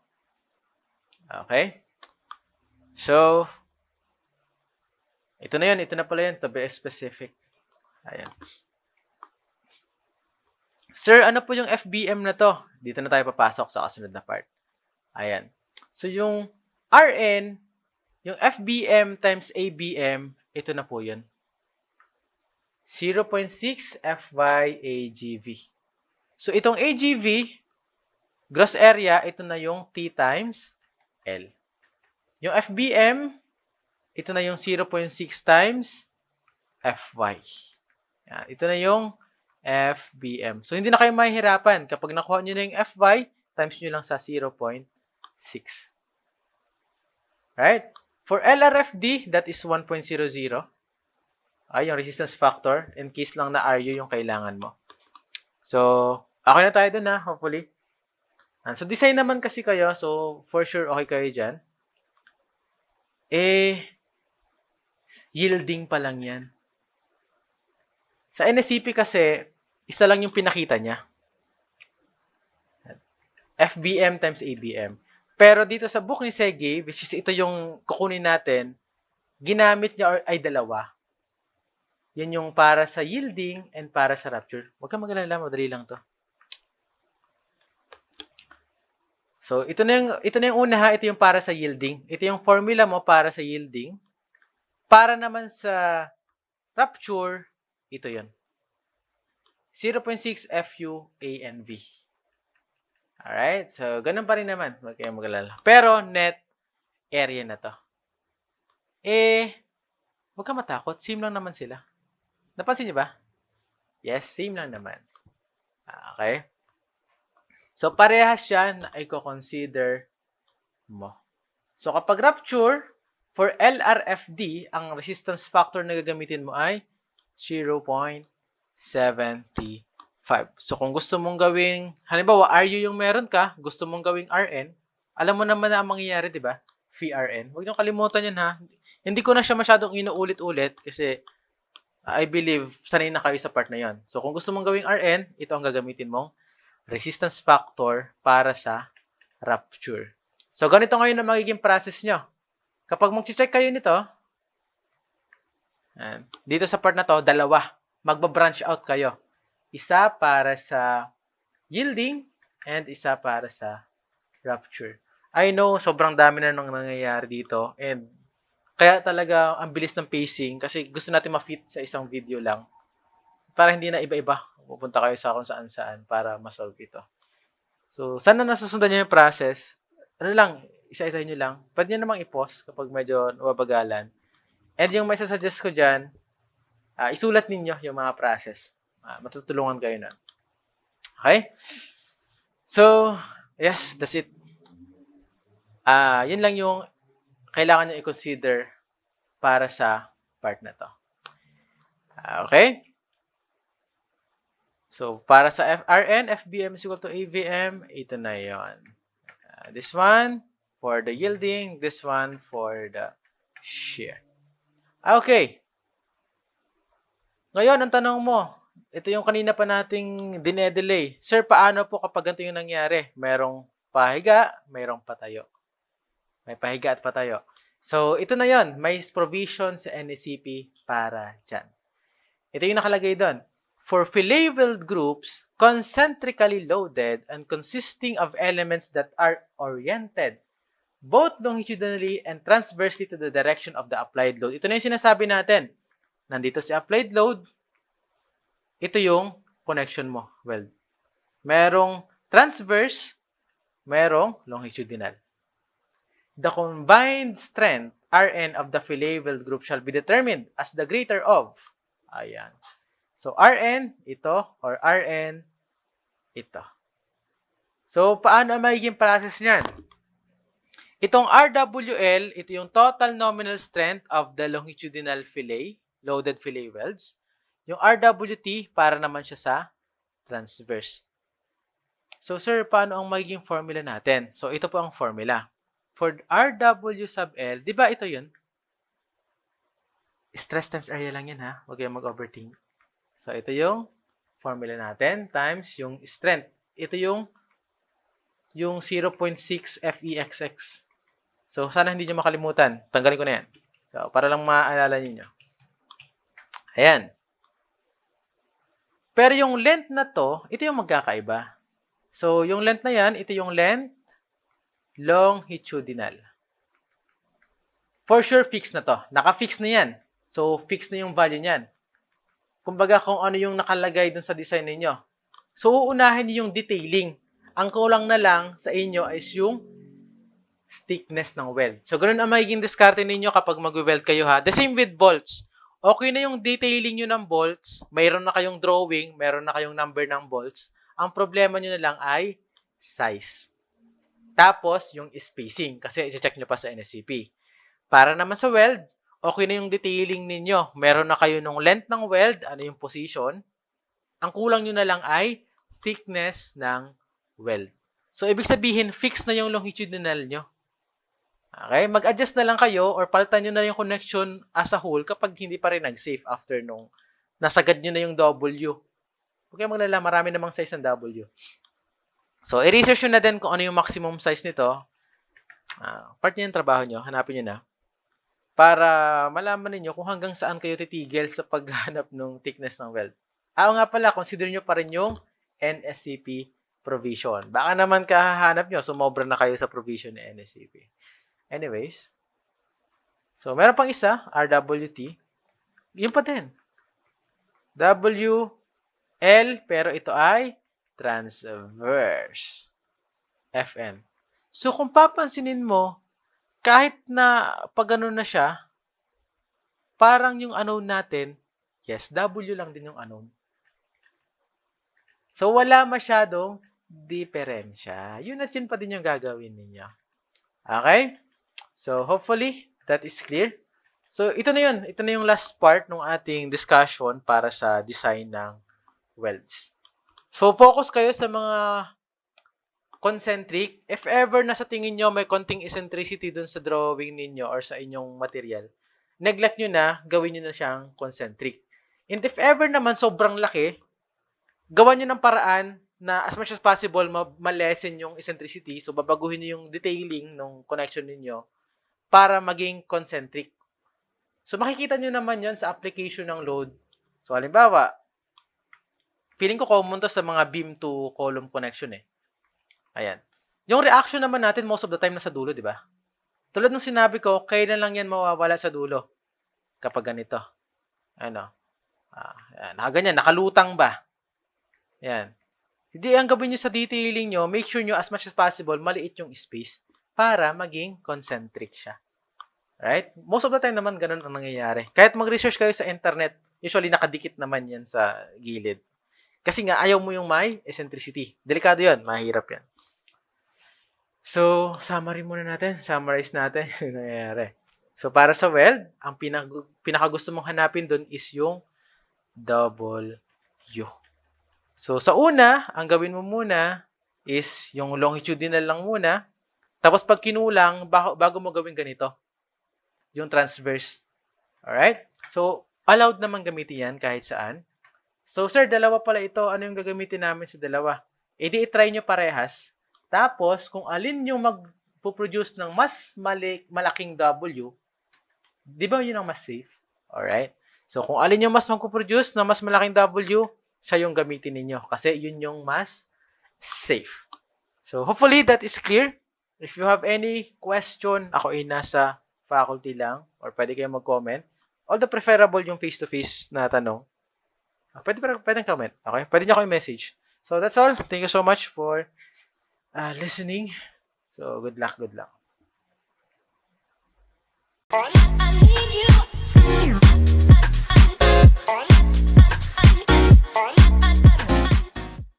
Okay? So, ito na yun. Ito na pala yun. To be specific. Ayan. Sir, ano po yung FBM na to? Dito na tayo papasok sa kasunod na part. Ayan. So, yung RN, yung FBM times ABM, ito na po yun. 0.6 FY AGV. So, itong AGV, gross area, ito na yung T times L. Yung FBM, ito na yung 0.6 times FY. Yan, ito na yung FBM. So, hindi na kayo mahihirapan. Kapag nakuha nyo na yung FY, times nyo lang sa 0.6. Right? For LRFD, that is 1.00. Ay, yung resistance factor. In case lang na RU yung kailangan mo. So, okay na tayo dun ha, hopefully. So, design naman kasi kayo. So, for sure, okay kayo dyan. Yielding pa lang yan. Sa NSCP kasi, isa lang yung pinakita niya. FBM times ABM. Pero dito sa book ni Segi, which is ito yung kukunin natin, ginamit niya ay dalawa. Yan yung para sa yielding and para sa rupture. Huwag kang mag-alala, madali lang to. So, ito na yung una ha, ito yung para sa yielding. Ito yung formula mo para sa yielding. Para naman sa rupture, ito yun. 0.6 FU ANV. Alright, so ganun pa rin naman. Huwag kayong mag-alala. Pero net area na to. Huwag kang matakot. Same lang naman sila. Napansin niyo ba? Yes, same lang naman. Okay. So, parehas yan na i-consider mo. So, kapag rupture, for LRFD, ang resistance factor na gagamitin mo ay 0.75. So, kung gusto mong gawing, halimbawa, RU yung meron ka, gusto mong gawing RN, alam mo naman na ang mangyayari, di ba? VRN. Huwag niyong kalimutan yan, ha? Hindi ko na siya masyadong inuulit-ulit kasi I believe sanay na kayo sa part na yon. So, kung gusto mong gawing RN, ito ang gagamitin mong resistance factor para sa rupture. So, ganito ngayon ang magiging process nyo. Kapag mag-check kayo nito, dito sa part na to, dalawa. Magba-branch out kayo. Isa para sa yielding and isa para sa rupture. I know, sobrang dami na nang nangyayari dito and kaya talaga ang bilis ng pacing kasi gusto natin ma-fit sa isang video lang para hindi na iba-iba. Pupunta kayo sa kung saan-saan para ma-solve ito. So, sana nasusundan nyo yung process. Ano lang, isa-isa nyo lang. Pwede nyo namang i-pause kapag medyo nababagalan. And yung may sasuggest ko dyan, isulat ninyo yung mga process. Matutulungan kayo na. Okay? So, yes, that's it. Yun lang yung kailangan nyo i-consider para sa part na to. Okay? So, para sa RN, FBM is equal to AVM, ito na yun. This one for the yielding, this one for the shear. Okay. Ngayon, ang tanong mo, ito yung kanina pa nating dinedelay. Sir, paano po kapag ganito yung nangyari? Mayroong pahiga, mayroong patayo. May pahiga at patayo. So, ito na yon. May provision sa NSCP para dyan. Ito yung nakalagay doon. For fillet weld groups, concentrically loaded and consisting of elements that are oriented both longitudinally and transversely to the direction of the applied load. Ito na yung sinasabi natin. Nandito si applied load, ito yung connection mo. Well, merong transverse, merong longitudinal. The combined strength Rn of the fillet weld group shall be determined as the greater of. Ayan. So, Rn, ito, or Rn, ito. So, paano ang magiging process niyan? Itong RWL, ito yung total nominal strength of the longitudinal fillet, loaded fillet welds. Yung RWT, para naman siya sa transverse. So, sir, paano ang magiging formula natin? So, ito po ang formula. For RW sub L, di ba ito yun? Stress times area lang yan, ha? Huwag kayong mag-overthink. So, ito yung formula natin times yung strength. Ito yung 0.6 FEXX. So, sana hindi nyo makalimutan. Tanggalin ko na yan. So, para lang maaalala niyo. Ayan. Pero yung length na to, ito yung magkakaiba. So, yung length na yan, ito yung length longitudinal. For sure, fix na to. Naka-fix na yan. So, fix na yung value niyan. Kumbaga, kung ano yung nakalagay dun sa design ninyo. So, uunahin niyo yung detailing. Ang kulang na lang sa inyo is yung thickness ng weld. So, ganun ang magiging diskarte ninyo kapag mag-weld kayo, ha. The same with bolts. Okay na yung detailing nyo ng bolts, mayroon na kayong drawing, mayroon na kayong number ng bolts. Ang problema nyo na lang ay size. Tapos, yung spacing, kasi i-check nyo pa sa NSCP. Para naman sa weld, okay na yung detailing ninyo. Meron na kayo ng length ng weld, ano yung position. Ang kulang nyo na lang ay thickness ng weld. So, ibig sabihin, fix na yung longitudinal nyo. Okay, mag-adjust na lang kayo or palitan nyo na yung connection as a whole kapag hindi pa rin nag-safe after nung nasagad nyo na yung W. Okay, maglala, marami namang size ng W. So, i-research nyo na din kung ano yung maximum size nito. Part nyo yung trabaho nyo, hanapin nyo na. Para malaman niyo kung hanggang saan kayo titigil sa paghanap ng thickness ng weld. Nga pala, consider nyo pa rin yung NSCP provision. Baka naman kahahanap nyo, sumobra na kayo sa provision ni NSCP. Anyways, so meron pang isa, RWT. Yun pa din. WL, pero ito ay transverse. FN. So kung papansinin mo, kahit na pag ano na siya, parang yung unknown natin, yes, W lang din yung unknown. So wala masyadong diferensya. Yun at yun pa din yung gagawin ninyo. Okay? So, hopefully, that is clear. So, ito na yun. Ito na yung last part ng ating discussion para sa design ng welds. So, focus kayo sa mga concentric. If ever na sa tingin nyo may konting eccentricity dun sa drawing ninyo or sa inyong material, neglect nyo na, gawin nyo na siyang concentric. And if ever naman sobrang laki, gawan nyo ng paraan na as much as possible, ma-lessen yung eccentricity. So, babaguhin nyo yung detailing ng connection ninyo para maging concentric. So, makikita nyo naman yon sa application ng load. So, halimbawa, feeling ko common to sa mga beam to column connection eh. Ayan. Yung reaction naman natin most of the time nasa dulo, di ba? Tulad ng sinabi ko, kailan lang yan mawawala sa dulo? Kapag ganito. Ano? Nakaganyan, nakalutang ba? Ayan. Hindi, ang gawin nyo sa detailing nyo, make sure nyo as much as possible, maliit yung space para maging concentric siya. Right? Most of the time naman ganun ang nangyayari. Kahit mag-research kayo sa internet, usually nakadikit naman yan sa gilid. Kasi nga, ayaw mo yung may eccentricity. Delikado yan. Mahirap yan. So, summary muna natin. Summarize natin yung nangyayari. So, para sa weld, ang pinakagusto mong hanapin dun is yung W. So, sa una, ang gawin mo muna is yung longitudinal lang muna. Tapos, pag kinulang, bago mo gawin ganito, yung transverse. Alright? So, allowed naman gamitin yan kahit saan. So, sir, dalawa pala ito. Ano yung gagamitin namin sa dalawa? E di, i-try nyo parehas. Tapos, kung alin yung mag-produce ng mas malaking W, di ba yun ang mas safe? Alright? So, kung alin yung mas mag-produce ng mas malaking W, siya yung gamitin ninyo. Kasi yun yung mas safe. So, hopefully, that is clear. If you have any question, ako ay nasa faculty lang or pwede kayong mag-comment. Although preferable yung face-to-face na tanong. Pwede comment. Okay? Pwede nyo ako i-message. So that's all. Thank you so much for listening. So good luck.